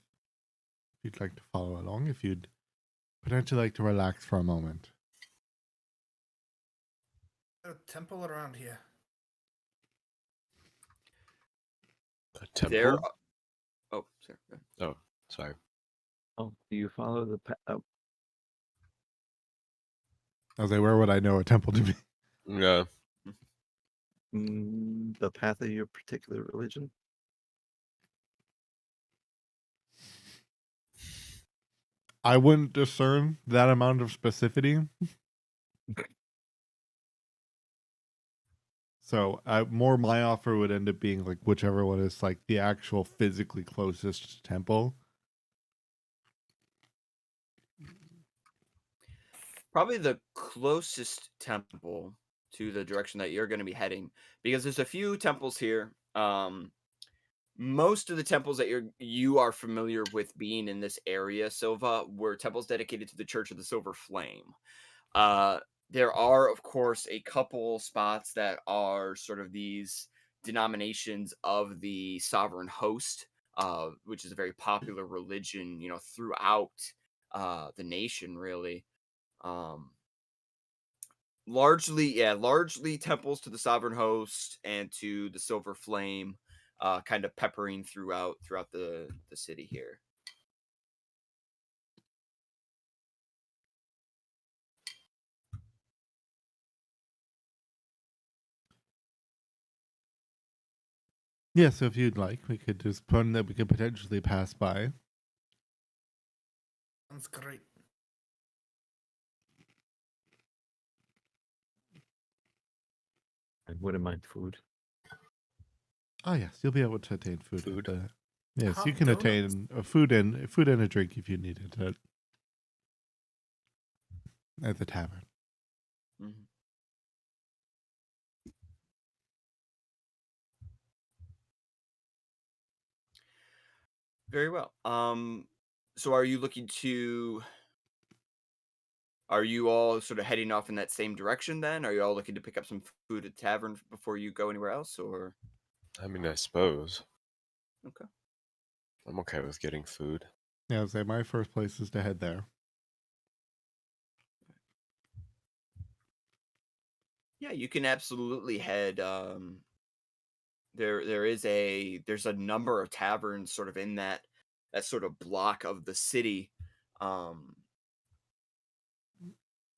If you'd like to follow along, if you'd potentially like to relax for a moment. A temple around here. A temple? There oh, sorry. Oh, sorry. Oh, do you follow the path? Oh, I was like, where would I know a temple to be? Yeah. the path of your particular religion? I wouldn't discern that amount of specificity. So more my offer would end up being like whichever one is like the actual physically closest temple. Probably the closest temple to the direction that you're going to be heading, because there's a few temples here. Most of the temples that you are familiar with being in this area, Silva, were temples dedicated to the Church of the Silver Flame. There are, of course, a couple spots that are sort of these denominations of the Sovereign Host, which is a very popular religion, throughout the nation, really. Largely temples to the Sovereign Host and to the Silver Flame, kind of peppering throughout the city here. Yeah, so if you'd like, we could just put in that we could potentially pass by. Sounds great. I wouldn't mind food. Oh yes, you'll be able to attain food. Food. Yes, you Hot can donuts. attain a food and a drink if you needed it at the tavern. Mm-hmm. Very well. So are you all sort of heading off in that same direction then? Are you all looking to pick up some food at the tavern before you go anywhere else, or? I mean, I suppose. Okay. I'm okay with getting food. Yeah, I'd say my first place is to head there. Yeah, you can absolutely head. There's a number of taverns sort of in that sort of block of the city.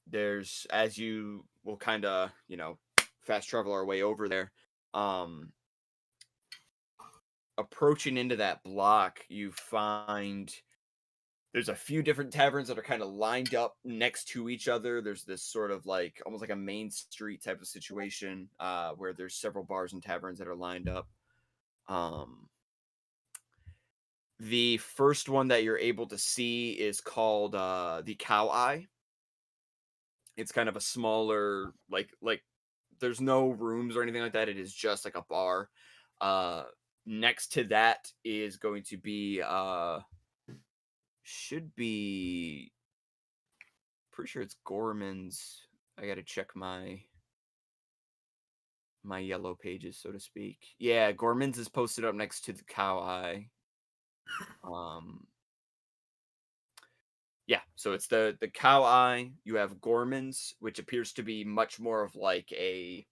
There's, as you will kind of fast travel our way over there. Approaching into that block, you find there's a few different taverns that are kind of lined up next to each other. There's this sort of like almost like a main street type of situation, where there's several bars and taverns that are lined up. The first one that you're able to see is called the Cow Eye. It's kind of a smaller, like there's no rooms or anything like that. It is just like a bar. Next to that is going to be should be pretty sure it's Gorman's. I gotta check my yellow pages, so to speak. Yeah, Gorman's is posted up next to the Cow Eye. So it's the cow eye. You have Gorman's, which appears to be much more of like a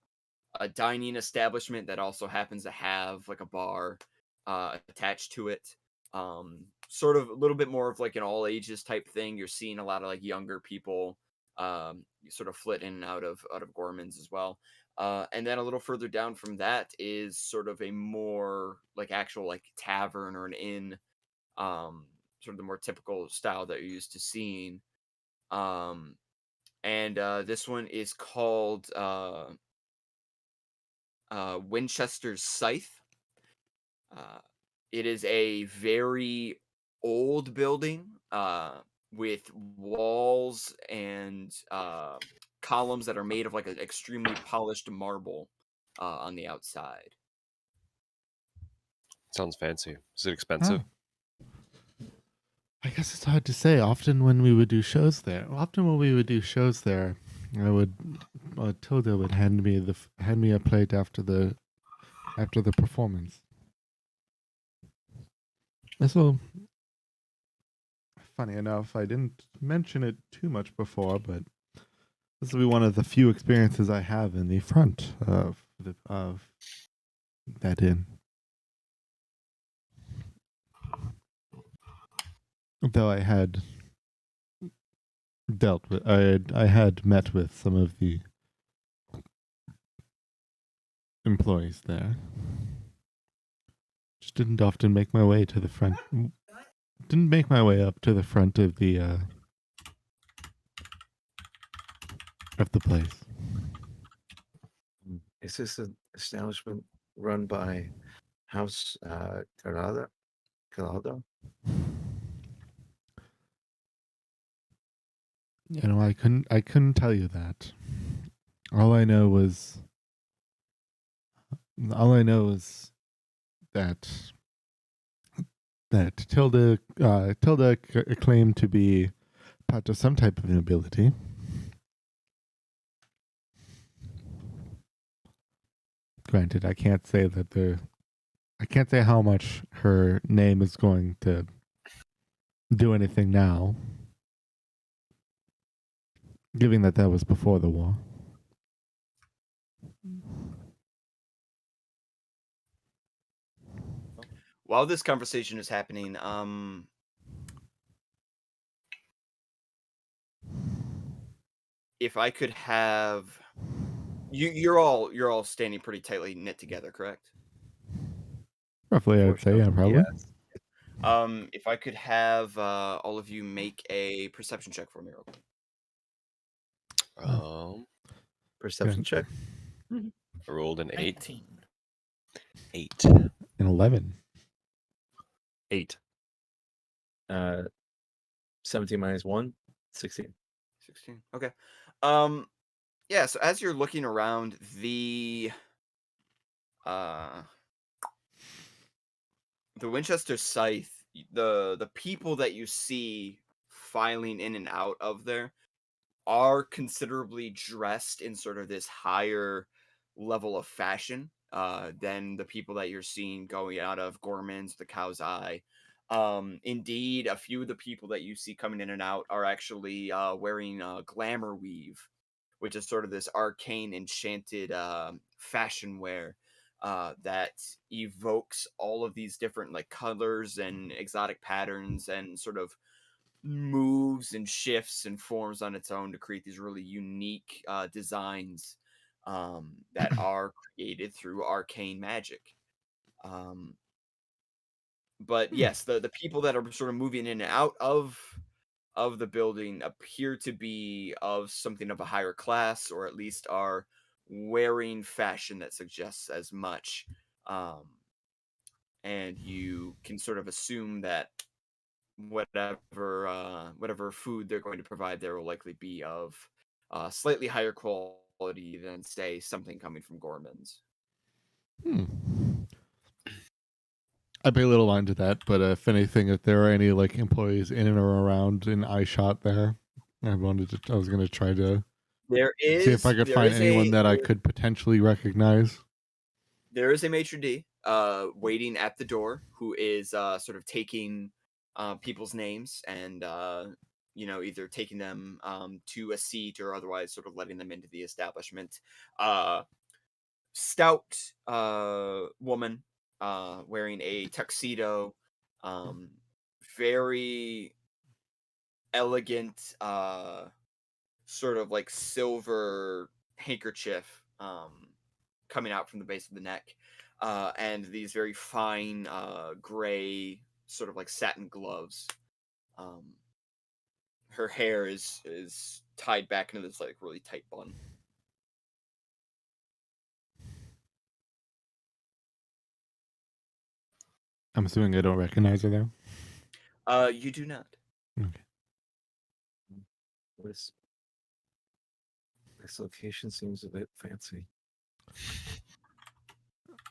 dining establishment that also happens to have like a bar attached to it. Sort of a little bit more of like an all ages type thing. You're seeing a lot of like younger people sort of flit in and out of Gorman's as well. And then a little further down from that is sort of a more like actual like tavern or an inn, sort of the more typical style that you're used to seeing. Um, and this one is called Winchester's Scythe. Uh, it is a very old building with walls and columns that are made of like an extremely polished marble on the outside. Sounds fancy. Is it expensive? I guess it's hard to say. Often when we would do shows there, Tilda would hand me a plate after the performance. So, funny enough, I didn't mention it too much before, but this will be one of the few experiences I have in the front of that inn. Though I had I had met with some of the employees there. Just didn't often make my way to the front. Didn't make my way up to the front of the place. Is this an establishment run by House Carrada? You know, I couldn't tell you that. All I know is that Tilda claimed to be part of some type of nobility. Granted, I can't say how much her name is going to do anything now, given that was before the war. While this conversation is happening, if I could have you're all standing pretty tightly knit together, correct? Roughly, I would say, yeah, probably. Yes. If I could have all of you make a perception check for me real quick. Perception check. I rolled an 8. 19. 8. An 11. 8. 17 minus 1, 16. 16. Okay. Yeah, so as you're looking around, the Winchester Scythe, the people that you see filing in and out of there are considerably dressed in sort of this higher level of fashion than the people that you're seeing going out of Gorman's, the Cow's Eye. Indeed, a few of the people that you see coming in and out are actually wearing glamour weave, which is sort of this arcane enchanted fashion wear that evokes all of these different like colors and exotic patterns and sort of moves and shifts and forms on its own to create these really unique designs that are created through arcane magic. But yes, the people that are sort of moving in and out of the building appear to be of something of a higher class, or at least are wearing fashion that suggests as much. And you can sort of assume that whatever food they're going to provide there will likely be of slightly higher quality than, say, something coming from Gorman's. I pay a little mind to that, but if anything, if there are any like employees in and or around an eye shot there, I was going to try to see if I could find anyone that I could potentially recognize. There is a maitre d' waiting at the door who is sort of taking people's names and either taking them to a seat or otherwise sort of letting them into the establishment. Stout woman wearing a tuxedo, very elegant sort of like silver handkerchief coming out from the base of the neck, and these very fine gray sort of like satin gloves. Her hair is tied back into this like really tight bun. I'm assuming I don't recognize her though. You do not. Okay. This location seems a bit fancy.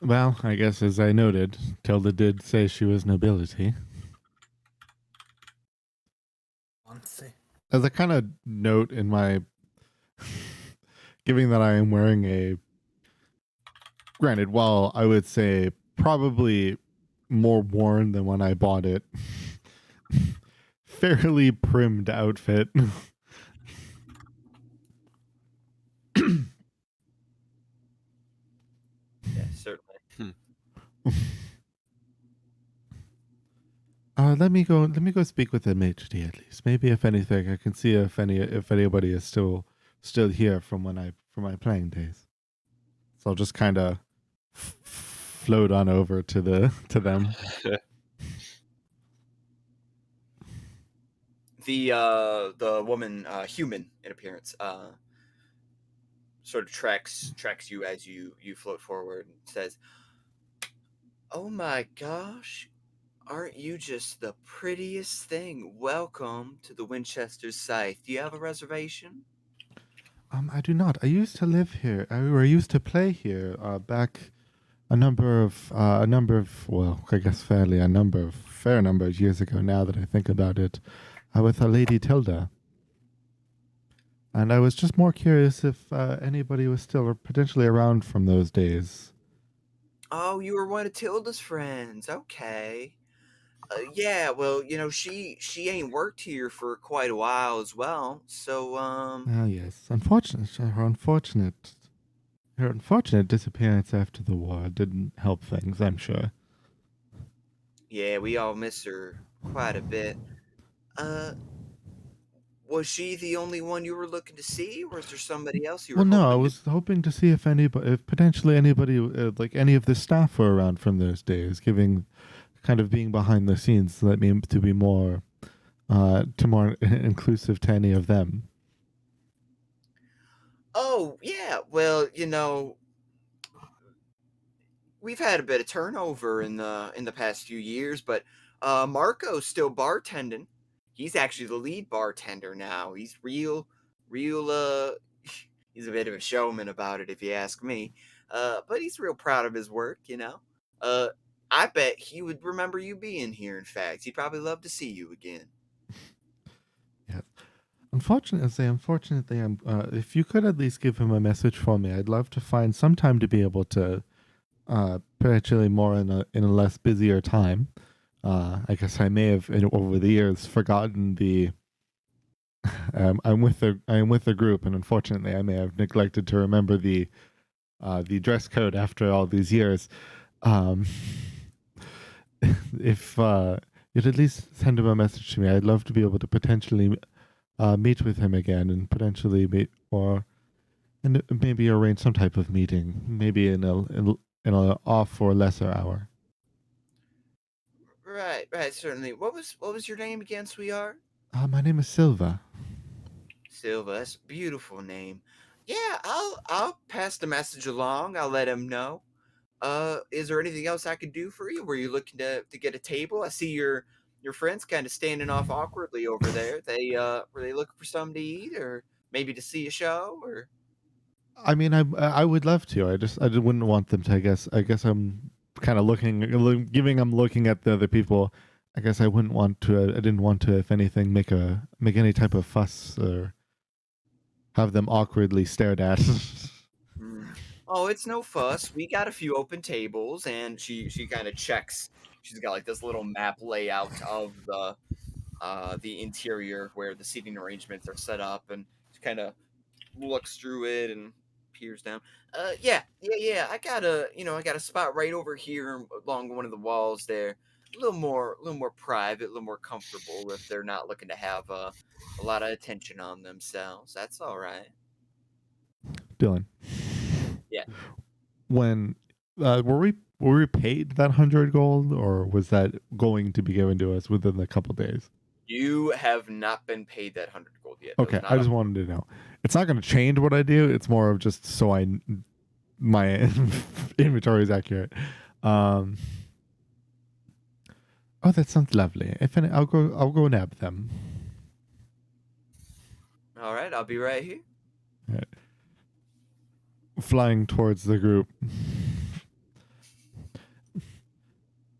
Well, I guess as I noted, Tilda did say she was nobility. Fancy. As a kind of note in my, given that I am wearing a, granted, while I would say probably more worn than when I bought it, fairly primmed outfit. Yeah, certainly. Let me go speak with the maitre d' at least. Maybe if anything, I can see if anybody is still here from my playing days. So I'll just kind of float on over to them. The woman, human in appearance, sort of tracks you as you float forward and says, "Oh my gosh, aren't you just the prettiest thing? Welcome to the Winchester Scythe. Do you have a reservation?" I do not. I used to live here. I used to play here back a number of well, I guess fair number of years ago. Now that I think about it, with a Lady Tilda. And I was just more curious if anybody was still potentially around from those days. Oh, you were one of Tilda's friends. Okay. Yeah, well, she ain't worked here for quite a while as well. So, Ah, yes. Her unfortunate disappearance after the war didn't help things, I'm sure. yeah, we all miss her quite a bit. Was she the only one you were looking to see, or was there somebody else you were Well, no, I hoping to? was hoping to see if potentially anybody, like any of the staff were around from those days, kind of being behind the scenes to be more, more inclusive to any of them. Oh, yeah. Well, we've had a bit of turnover in the past few years, but Marco's still bartending. He's actually the lead bartender now. He's real he's a bit of a showman about it if you ask me. But he's real proud of his work. I bet he would remember you being here, in fact. He'd probably love to see you again. Yeah. Unfortunately, if you could at least give him a message for me, I'd love to find some time to be able to, potentially more in a less busier time. I guess I may have over the years forgotten the. I'm with the group, and unfortunately, I may have neglected to remember the dress code after all these years. If you'd at least send him a message to me, I'd love to be able to potentially meet with him again, and potentially and maybe arrange some type of meeting, maybe in a off or lesser hour. Right, certainly. What was your name again, sweetheart? My name is Silva. Silva, that's a beautiful name. Yeah, I'll pass the message along. I'll let him know. Is there anything else I could do for you? Were you looking to get a table? I see your friends kind of standing off awkwardly over there. Were they looking for something to eat, or maybe to see a show, or? I mean, I would love to. I just wouldn't want them to. I guess I'm kind of I'm looking at the other people. I guess I wouldn't want to. I didn't want to, if anything, make any type of fuss or have them awkwardly stared at. Oh, it's no fuss. We got a few open tables, and she kind of checks. She's got like this little map layout of the interior where the seating arrangements are set up, and kind of looks through it and peers down. Yeah. I got a spot right over here along one of the walls there. A little more private, a little more comfortable if they're not looking to have a lot of attention on themselves. That's all right. Dylan. Yeah. When were we paid that 100 gold, or was that going to be given to us within a couple days? You have not been paid that 100 gold yet. Okay, I just wanted to know. It's not going to change what I do. It's more of just so my inventory is accurate. Oh, that sounds lovely. I'll go nab them. All right, I'll be right here. All right. Flying towards the group.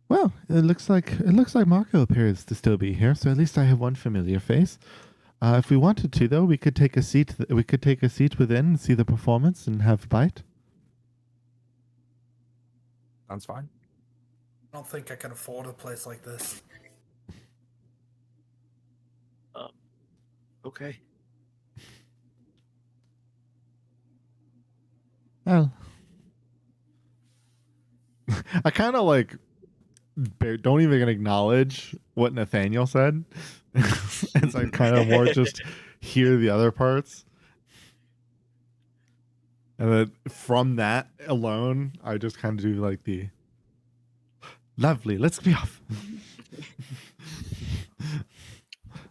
Well, it looks like Marco appears to still be here, so at least I have one familiar face. If we wanted to, though, we could take a seat. We could take a seat within, and see the performance, and have a bite. Sounds fine. I don't think I can afford a place like this. Okay. Well, I kind of like don't even acknowledge what Nathaniel said. It's like kind of more just hear the other parts. And then from that alone, I just kind of do like the lovely, let's be off.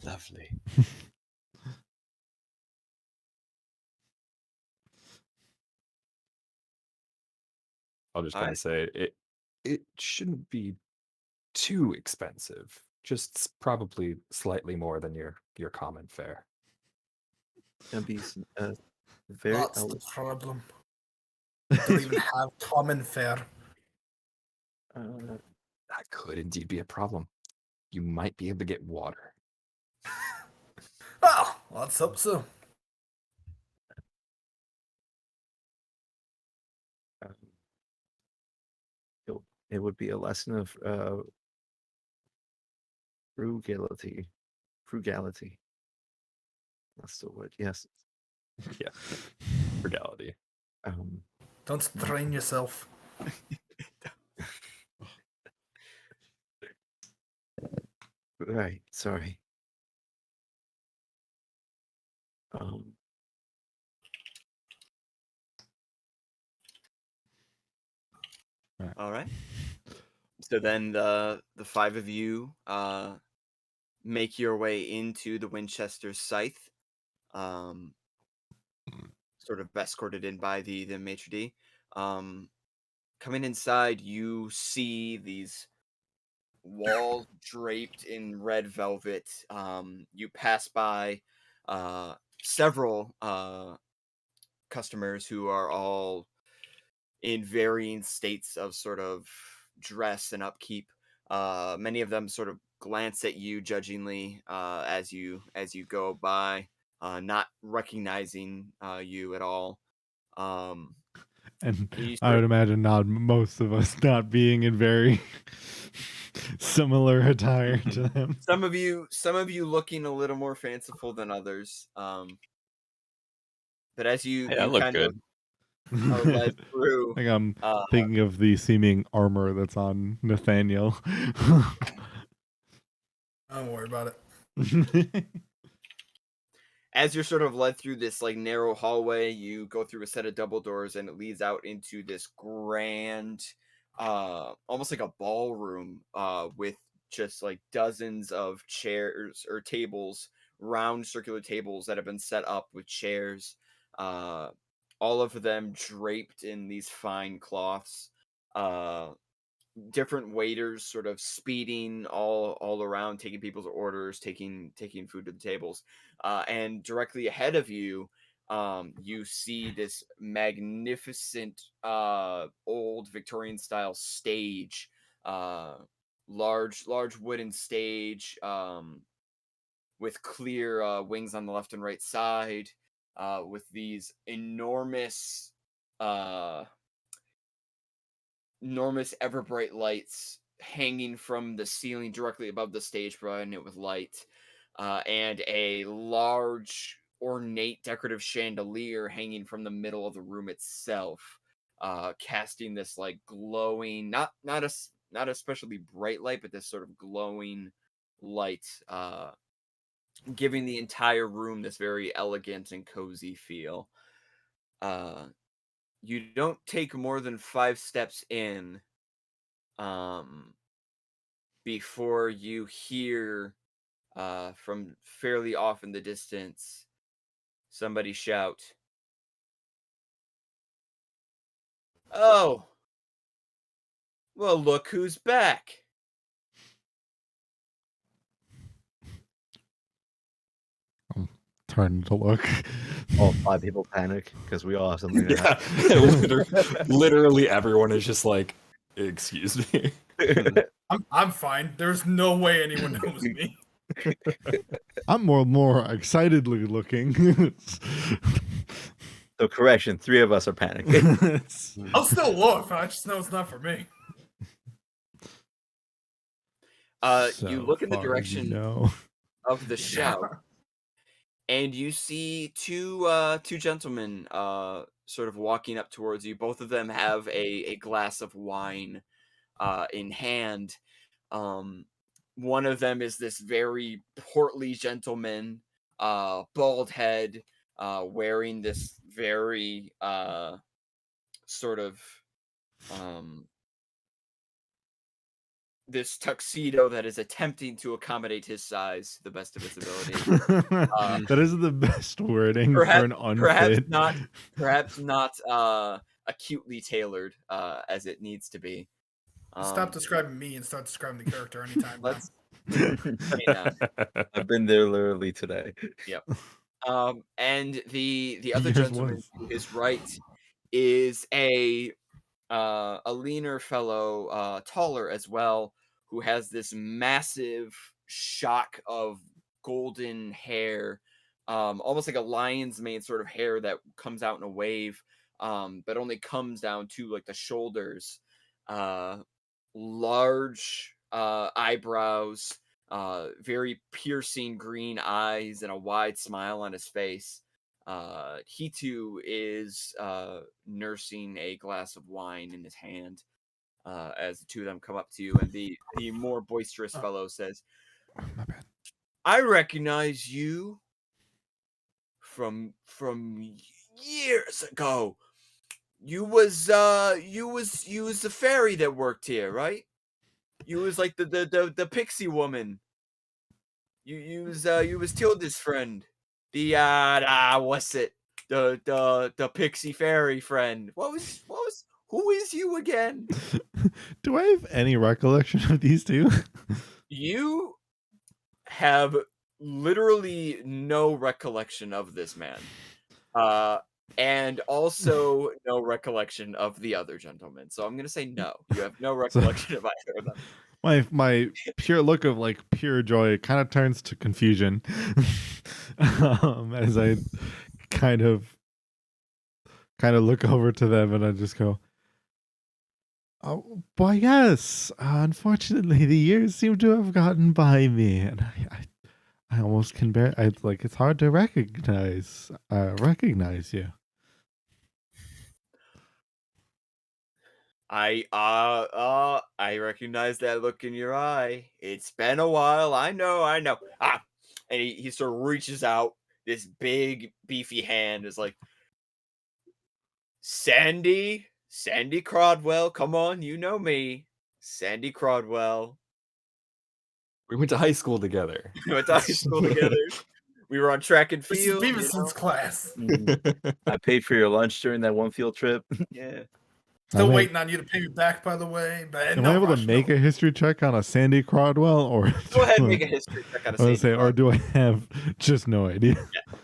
Lovely. I'll just All kind right. of say it shouldn't be too expensive. Just probably slightly more than your common fare. Gonna be very. That's the problem. Don't even have common fare. That could indeed be a problem. You might be able to get water. Well, let's hope so. It would be a lesson of frugality. Frugality. That's the word. Yes. Yeah. Frugality. Don't strain yourself. Right. Sorry. All right. So then the five of you make your way into the Winchester scythe, sort of escorted in by the maitre d'. Coming inside, you see these walls draped in red velvet. You pass by several customers who are all in varying states of sort of dress and upkeep. Many of them sort of glance at you judgingly as you go by, not recognizing you at all. And You I sort would of- imagine not most of us not being in very similar attire to them. some of you looking a little more fanciful than others. But as you Hey, I look kind good. of are led through, Like I'm thinking of the seeming armor that's on Nathaniel. Don't worry about it. as you're sort of led through this like narrow hallway, you go through a set of double doors, and it leads out into this grand, almost like a ballroom, with just like dozens of chairs or tables, round circular tables that have been set up with chairs, all of them draped in these fine cloths. Different waiters sort of speeding all around, taking people's orders, taking food to the tables, and directly ahead of you, you see this magnificent old Victorian style stage, large wooden stage, with clear wings on the left and right side, with these enormous ever bright lights hanging from the ceiling directly above the stage, providing it with light, and a large, ornate, decorative chandelier hanging from the middle of the room itself, casting this like glowing, not especially bright light, but this sort of glowing light, giving the entire room this very elegant and cozy feel. You don't take more than 5 steps in, before you hear, from fairly off in the distance, somebody shout, "Oh, well, look who's back." Turn to look. All 5 people panic because we all have something to Yeah, literally everyone is just like, excuse me. I'm fine. There's no way anyone knows me. I'm more excitedly looking. So correction, 3 of us are panicking. I'll still look. I just know it's not for me. You look in the direction No. of the shout, and you see two gentlemen sort of walking up towards you. Both of them have a glass of wine in hand. One of them is this very portly gentleman, bald head, wearing this very sort of this tuxedo that is attempting to accommodate his size to the best of its ability. That is the best wording for Perhaps, an unfit. perhaps not acutely tailored as it needs to be. Stop describing me and start describing the character anytime. Let's. I've been there literally today. Yep. And the other Yours gentleman was. to his right is a leaner fellow, taller as well, who has this massive shock of golden hair, almost like a lion's mane sort of hair that comes out in a wave, but only comes down to like the shoulders. Large eyebrows, very piercing green eyes, and a wide smile on his face. He too is nursing a glass of wine in his hand, as the two of them come up to you, and the more boisterous fellow says, My bad. "I recognize you from years ago. You was the fairy that worked here, right? You was like the pixie woman. You was Tilda's friend. The what's it? The pixie fairy friend. Who is you again?" Do I have any recollection of these two? You have literally no recollection of this man. And also no recollection of the other gentleman. So I'm gonna say no. You have no recollection of either of them. My pure look of like pure joy kind of turns to confusion as I kind of look over to them and I just go, "Oh, why yes. Unfortunately, the years seem to have gotten by me, and I almost can bear. It's hard to recognize you." I recognize that look in your eye. It's been a while. I know. And he sort of reaches out. This big beefy hand is like, Sandy Crodwell. Come on, you know me, Sandy Crodwell. We went to high school together. We went to high school together. We were on track and This is field. Beavison's class. I paid for your lunch during that one field trip. Yeah. Still Am I- waiting on you to pay me back, by the way. But Am I able to make a history check on a Sandy Crodwell, or Go ahead and make a history check on a I was Sandy say, or do I have just no idea?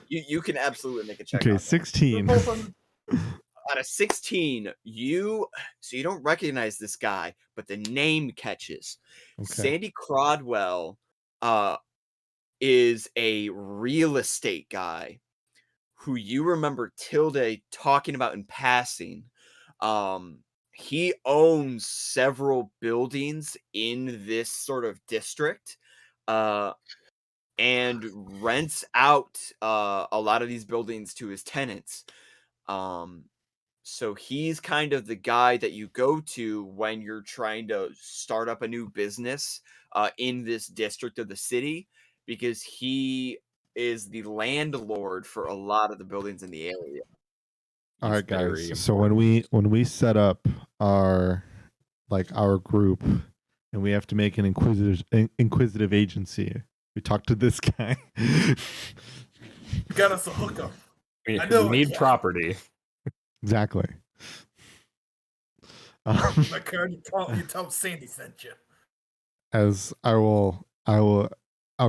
You can absolutely make a check. Okay, on that. 16. Out of 16, you don't recognize this guy, but the name catches. Okay. Sandy Crodwell is a real estate guy who you remember Tilda talking about in passing. he owns several buildings in this sort of district, and rents out a lot of these buildings to his tenants. So he's kind of the guy that you go to when you're trying to start up a new business in this district of the city, because he is the landlord for a lot of the buildings in the area. All He's right, very guys. So when we set up our group and we have to make an inquisitive agency, we talk to this guy. You got us a hookup. We I know it, need yeah. property. Exactly. My card, you tell Sandy sent you. As I'll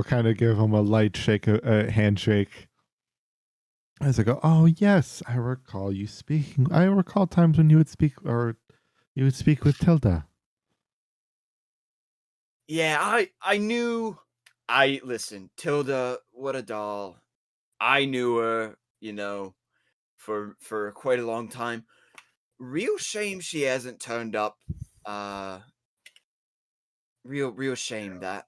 kind of give him a light shake, a handshake. As I go, oh yes, I recall you speaking. I recall times when you would speak with Tilda. Yeah, I knew. Listen, Tilda, what a doll. I knew her, for quite a long time. Real shame she hasn't turned up. Real shame that.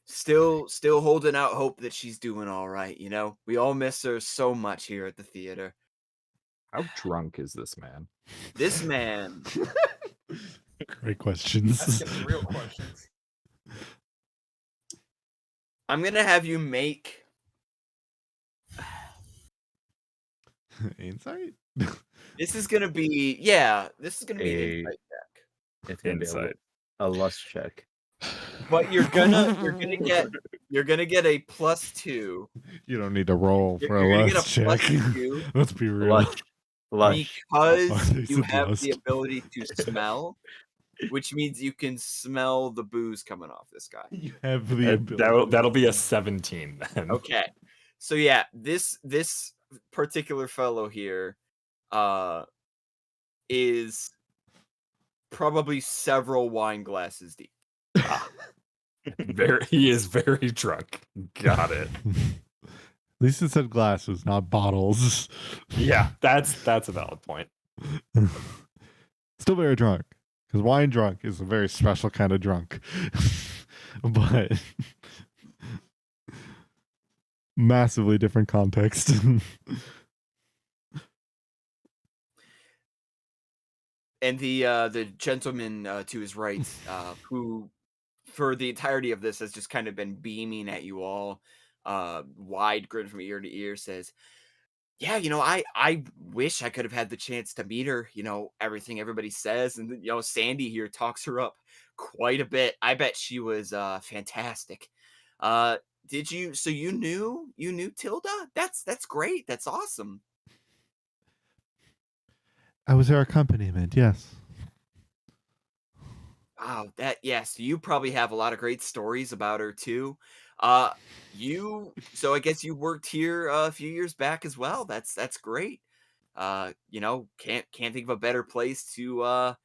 Still holding out hope that she's doing all right, We all miss her so much here at the theater. How drunk is this man? This man. Great questions. Asking real questions. I'm gonna have you make Insight? this is gonna be an insight check. It's gonna Insight. be a lust check. But you're gonna get a +2. You don't need to roll for You're a gonna get lust a check. +2 Let's be real. Lush. because They you said have lust. the ability to smell, which means you can smell the booze coming off this guy. You have the ability. That'll be a 17 then. Okay. So yeah, this particular fellow here is probably several wine glasses deep. He is very drunk. Got it. At least it said glasses, not bottles. Yeah, that's a valid point. Still very drunk. Because wine drunk is a very special kind of drunk. But massively different context. And the gentleman to his right, who for the entirety of this has just kind of been beaming at you all, wide grin from ear to ear, says, yeah, I wish I could have had the chance to meet her, everything everybody says. And, Sandy here talks her up quite a bit. I bet she was fantastic. Did you, so you knew Tilda? That's great. That's awesome. I was her accompaniment, yes. Wow, so you probably have a lot of great stories about her too. So I guess you worked here a few years back as well. That's great. Can't think of a better place to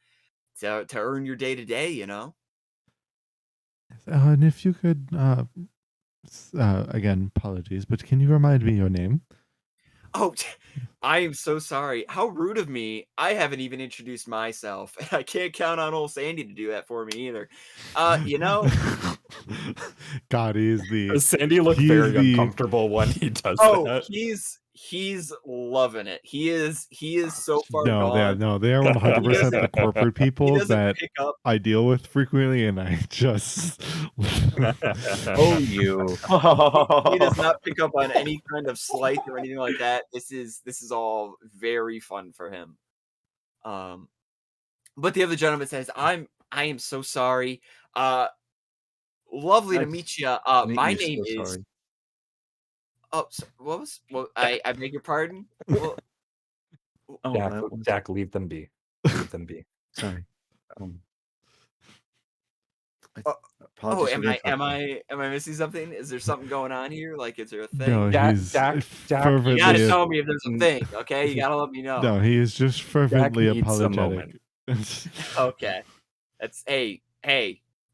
earn your day to day, And if you could, again, apologies, but can you remind me your name? Oh, I am so sorry. How rude of me. I haven't even introduced myself. And I can't count on old Sandy to do that for me either. God, he is the... Sandy looked very uncomfortable when he does that. He's loving it. He is so far gone. They are 100% the corporate people that I deal with frequently, and I just... Oh, you. He does not pick up on any kind of slight or anything like that. This is all very fun for him. But the other gentleman says, I am so sorry. Lovely to meet you. My name is... Sorry. Oh, so what was? Well, I beg your pardon. Well, Jack, leave them be. Leave them be. Sorry. Am I missing something? Is there something going on here? Like, is there a thing? No, he's Jack, you gotta tell me if there's a thing, okay? You gotta let me know. No, he is just fervently apologetic. Okay. That's hey,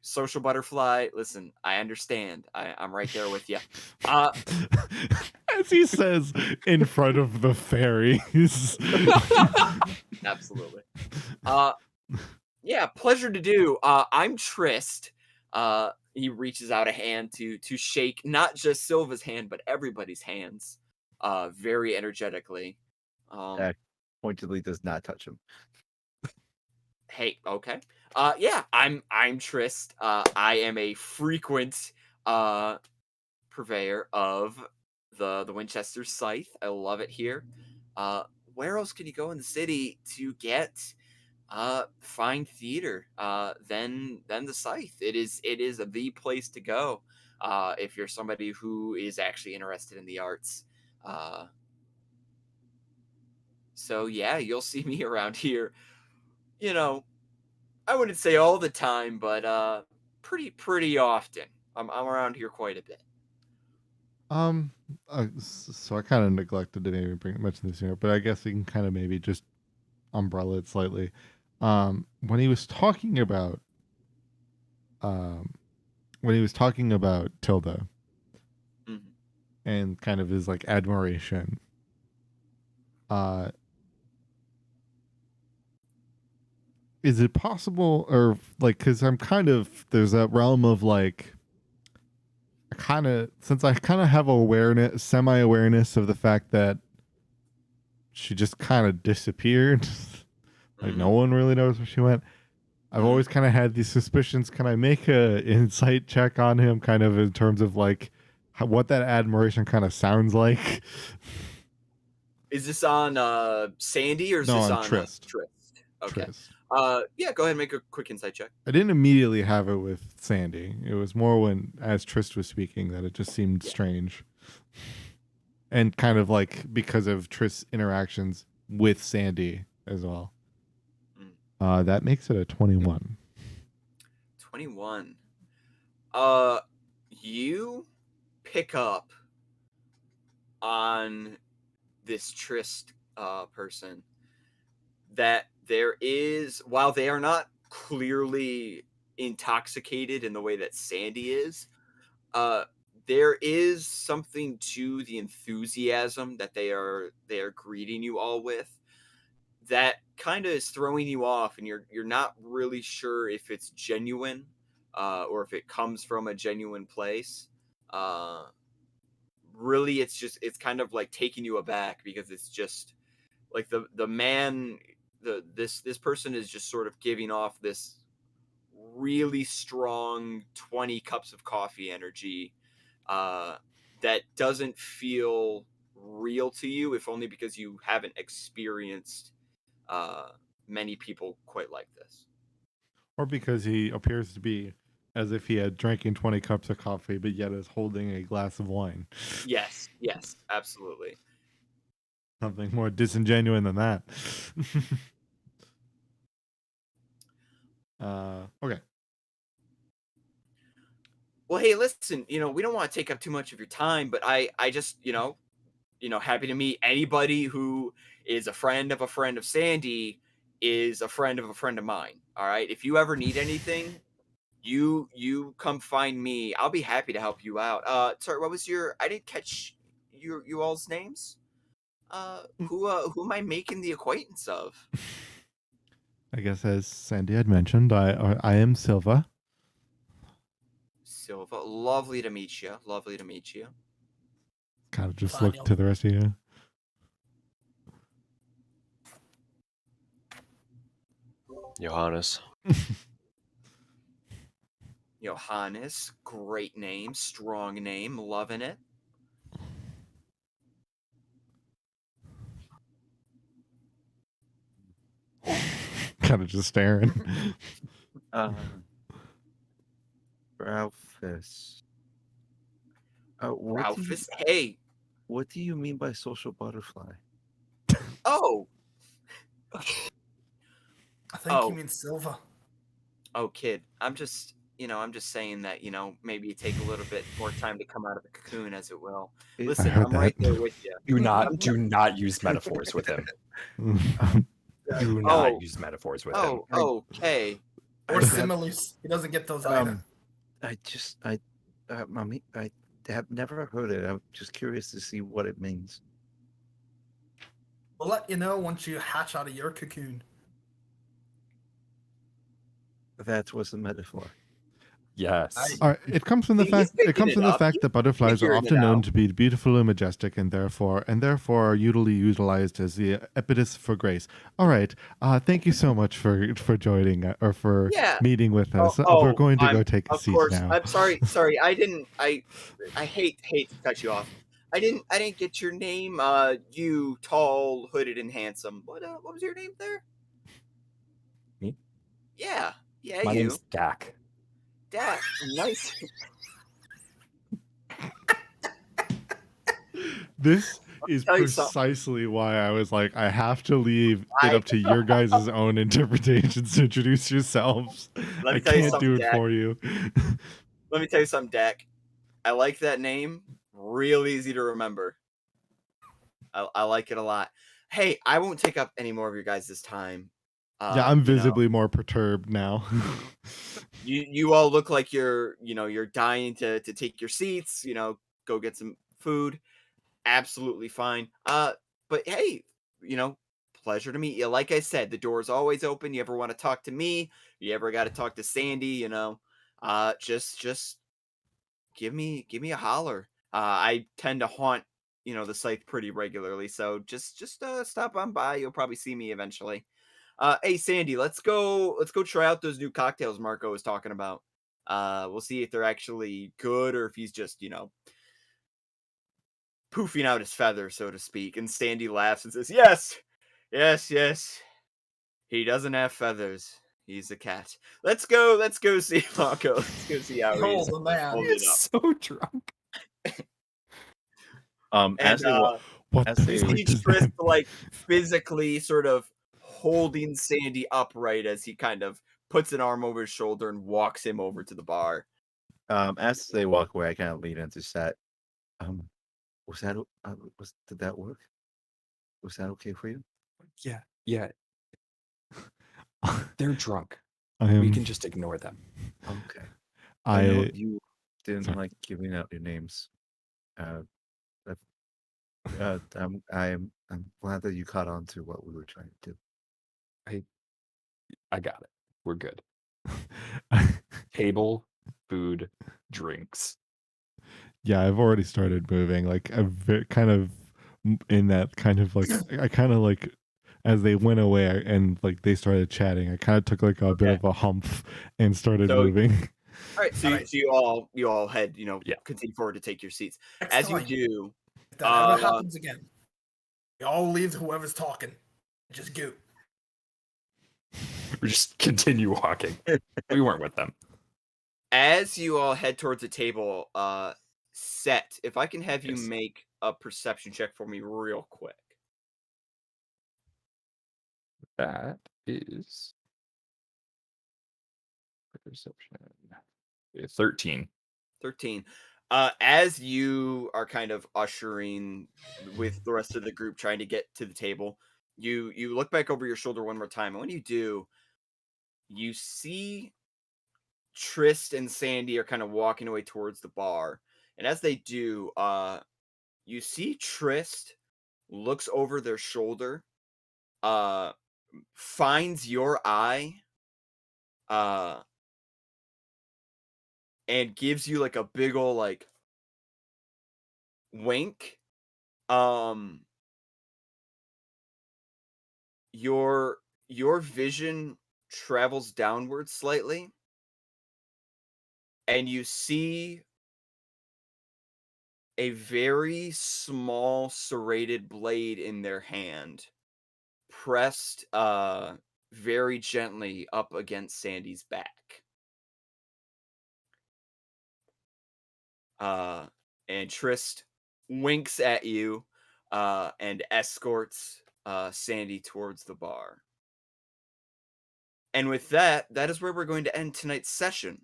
social butterfly. Listen, I understand. I'm right there with you. As he says in front of the fairies. Absolutely. Yeah, pleasure to do. I'm Trist. He reaches out a hand to shake not just Silva's hand, but everybody's hands. Very energetically. That pointedly does not touch him. Hey, okay. Yeah, I'm Trist. I am a frequent purveyor of the Winchester Scythe. I love it here. Where else can you go in the city to get fine theater than the Scythe? It is the place to go if you're somebody who is actually interested in the arts. Uh, so yeah, you'll see me around here. You know, I wouldn't say all the time, but pretty often. I'm around here quite a bit. So I kind of neglected to maybe mention this here, but I guess we can kind of maybe just umbrella it slightly. When he was talking about, um, Tilda Mhm. and kind of his like admiration, uh, is it possible, or like, because I'm kind of there's that realm of like, since I kind of have semi awareness of the fact that she just kind of disappeared. Like no Mhm. one really knows where she went. I've always kind of had these suspicions. Can I make a insight check on him, kind of in terms of like what that admiration kind of sounds like? Is this on Sandy or is No, this on on Trist. Trist? Okay. Trist. Yeah, go ahead and make a quick insight check. I didn't immediately have it with Sandy. It was more when, as Trist was speaking, that it just seemed Yeah. strange, and kind of like because of Trist's interactions with Sandy as well. That makes it a 21. 21. You pick up on this Trist person that there is, while they are not clearly intoxicated in the way that Sandy is, there is something to the enthusiasm that they are greeting you all with that kind of is throwing you off, and you're not really sure if it's genuine or if it comes from a genuine place. Uh, Really, it's kind of like taking you aback because it's just like the man this person is just sort of giving off this really strong 20 cups of coffee energy uh, that doesn't feel real to you, if only because you haven't experienced uh, many people quite like this. Or because he appears to be as if he had drinking 20 cups of coffee, but yet is holding a glass of wine. Yes, absolutely. Something more disingenuous than that. Okay. Well, hey, listen, we don't want to take up too much of your time, but I just, happy to meet anybody who is a friend of Sandy is a friend of a friend of mine. All right. If you ever need anything, you come find me. I'll be happy to help you out. Sorry, what was I didn't catch you all's names. Who am I making the acquaintance of? I guess as Sandy had mentioned, I am Silva. Silva, lovely to meet you. Lovely to meet you. Kind of just Fine, look to the rest of you. Johannes. Johannes, great name, strong name, loving it. Kind of just staring. Ralphus. Ralphus, hey. What do you mean by social butterfly? Oh. I think he means Silva. Oh, kid. I'm just saying that, maybe you take a little bit more time to come out of the cocoon, as it will. Listen, heard I'm right that. there with you. Do not use metaphors with him. Do not use metaphors with him. Okay. Or similes. He doesn't get those either. I have never heard it. I'm just curious to see what it means. We'll let you know once you hatch out of your cocoon. That was a metaphor. Yes. All right, it comes from the See, he's fact picking it up. that butterflies are figuring it often known out. to be beautiful and majestic, and therefore are usually utilized as the epithet for grace. All right, thank you so much for joining or for Yeah. meeting with Oh, us. We're going to I'm go take a of seat course. now. I'm sorry. Sorry, I didn't. I hate to cut you off. I didn't get your name. You tall, hooded, and handsome. What was your name there? Me? Yeah, yeah, My you. name's Dak. Dak. Nice. This is tell you something. precisely why I was like, I have to leave it I- up to your guys' own interpretations to introduce yourselves. Let I me tell you can't something, do it Dak. for you. Let me tell you something, Dak. I like that name. Real easy to remember. I like it a lot. Hey, I won't take up any more of your guys' time. Yeah, I'm You know, visibly more perturbed now. you all look like you're dying to take your seats, go get some food. Absolutely fine. But hey, pleasure to meet you. Like I said, the door is always open. You ever want to talk to me? You ever got to talk to Sandy? Just give me a holler. I tend to haunt the site pretty regularly, so just stop on by. You'll probably see me eventually. Hey Sandy, let's go try out those new cocktails Marco was talking about. We'll see if they're actually good or if he's just poofing out his feathers, so to speak. And Sandy laughs and says, "Yes, yes, yes. He doesn't have feathers. He's a cat. Let's go see Marco. Let's go see how he's Oh, man. holding up." So drunk. As And they walk, What as the they- you fuck see does Tris that like physically sort of holding Sandy upright as he kind of puts an arm over his shoulder and walks him over to the bar. as they walk away, I kind of lean into Seth. Was that did that work? Was that okay for you? Yeah. Yeah. They're drunk. I We am, can just ignore them. Okay. I know I you didn't sorry. like giving out your names. I'm glad that you caught on to what we were trying to do. I got it. We're good. Table, food, drinks. Yeah, I've already started moving. Like kind of in that kind of like I kind of like as they went away and like they started chatting. I kind of took like a bit Okay. of a humph and started So- moving. All right, so Alright. you all head, Yeah. continue forward to take your seats. Next As you time, do, if that ever uh, happens again, you all leave whoever's talking. Just go. We just continue walking. We weren't with them. as you all head towards the table, Set, if I can have you Yes. make a perception check for me real quick. That is perception. 13. 13. As you are kind of ushering with the rest of the group trying to get to the table, you look back over your shoulder one more time, and when you do, you see Trist and Sandy are kind of walking away towards the bar. And as they do, you see Trist looks over their shoulder, finds your eye, and gives you like a big ol' like wink. Your vision travels downwards slightly, and you see a very small serrated blade in their hand, pressed very gently up against Sandy's back. And Trist winks at you and escorts Sandy towards the bar. And with that is where we're going to end tonight's session.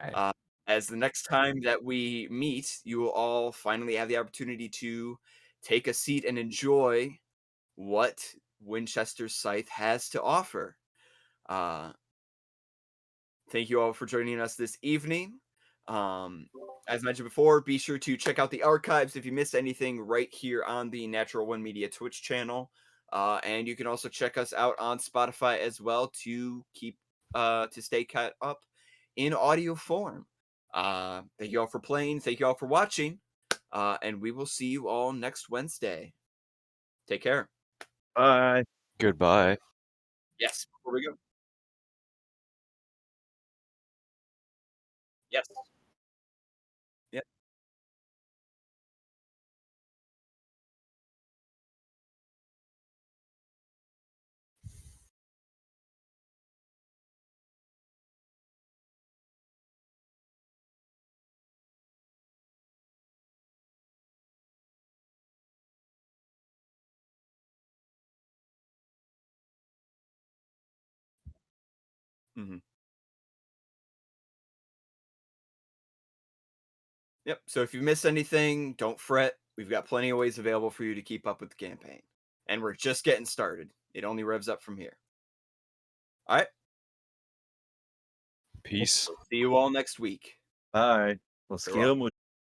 Hey. As the next time that we meet, you will all finally have the opportunity to take a seat and enjoy what Winchester's Scythe has to offer. Thank you all for joining us this evening. As mentioned before, be sure to check out the archives if you missed anything right here on the Natural One Media Twitch channel. And you can also check us out on Spotify as well to keep to stay caught up in audio form. Thank you all for playing. Thank you all for watching. And we will see you all next Wednesday. Take care. Bye. Goodbye. Yes, before we go. Yes. Yep. Mhm. Yep. So if you miss anything, don't fret. We've got plenty of ways available for you to keep up with the campaign. And we're just getting started. It only revs up from here. All right. Peace. See you all next week. Bye. Los You're quiero welcome. mucho.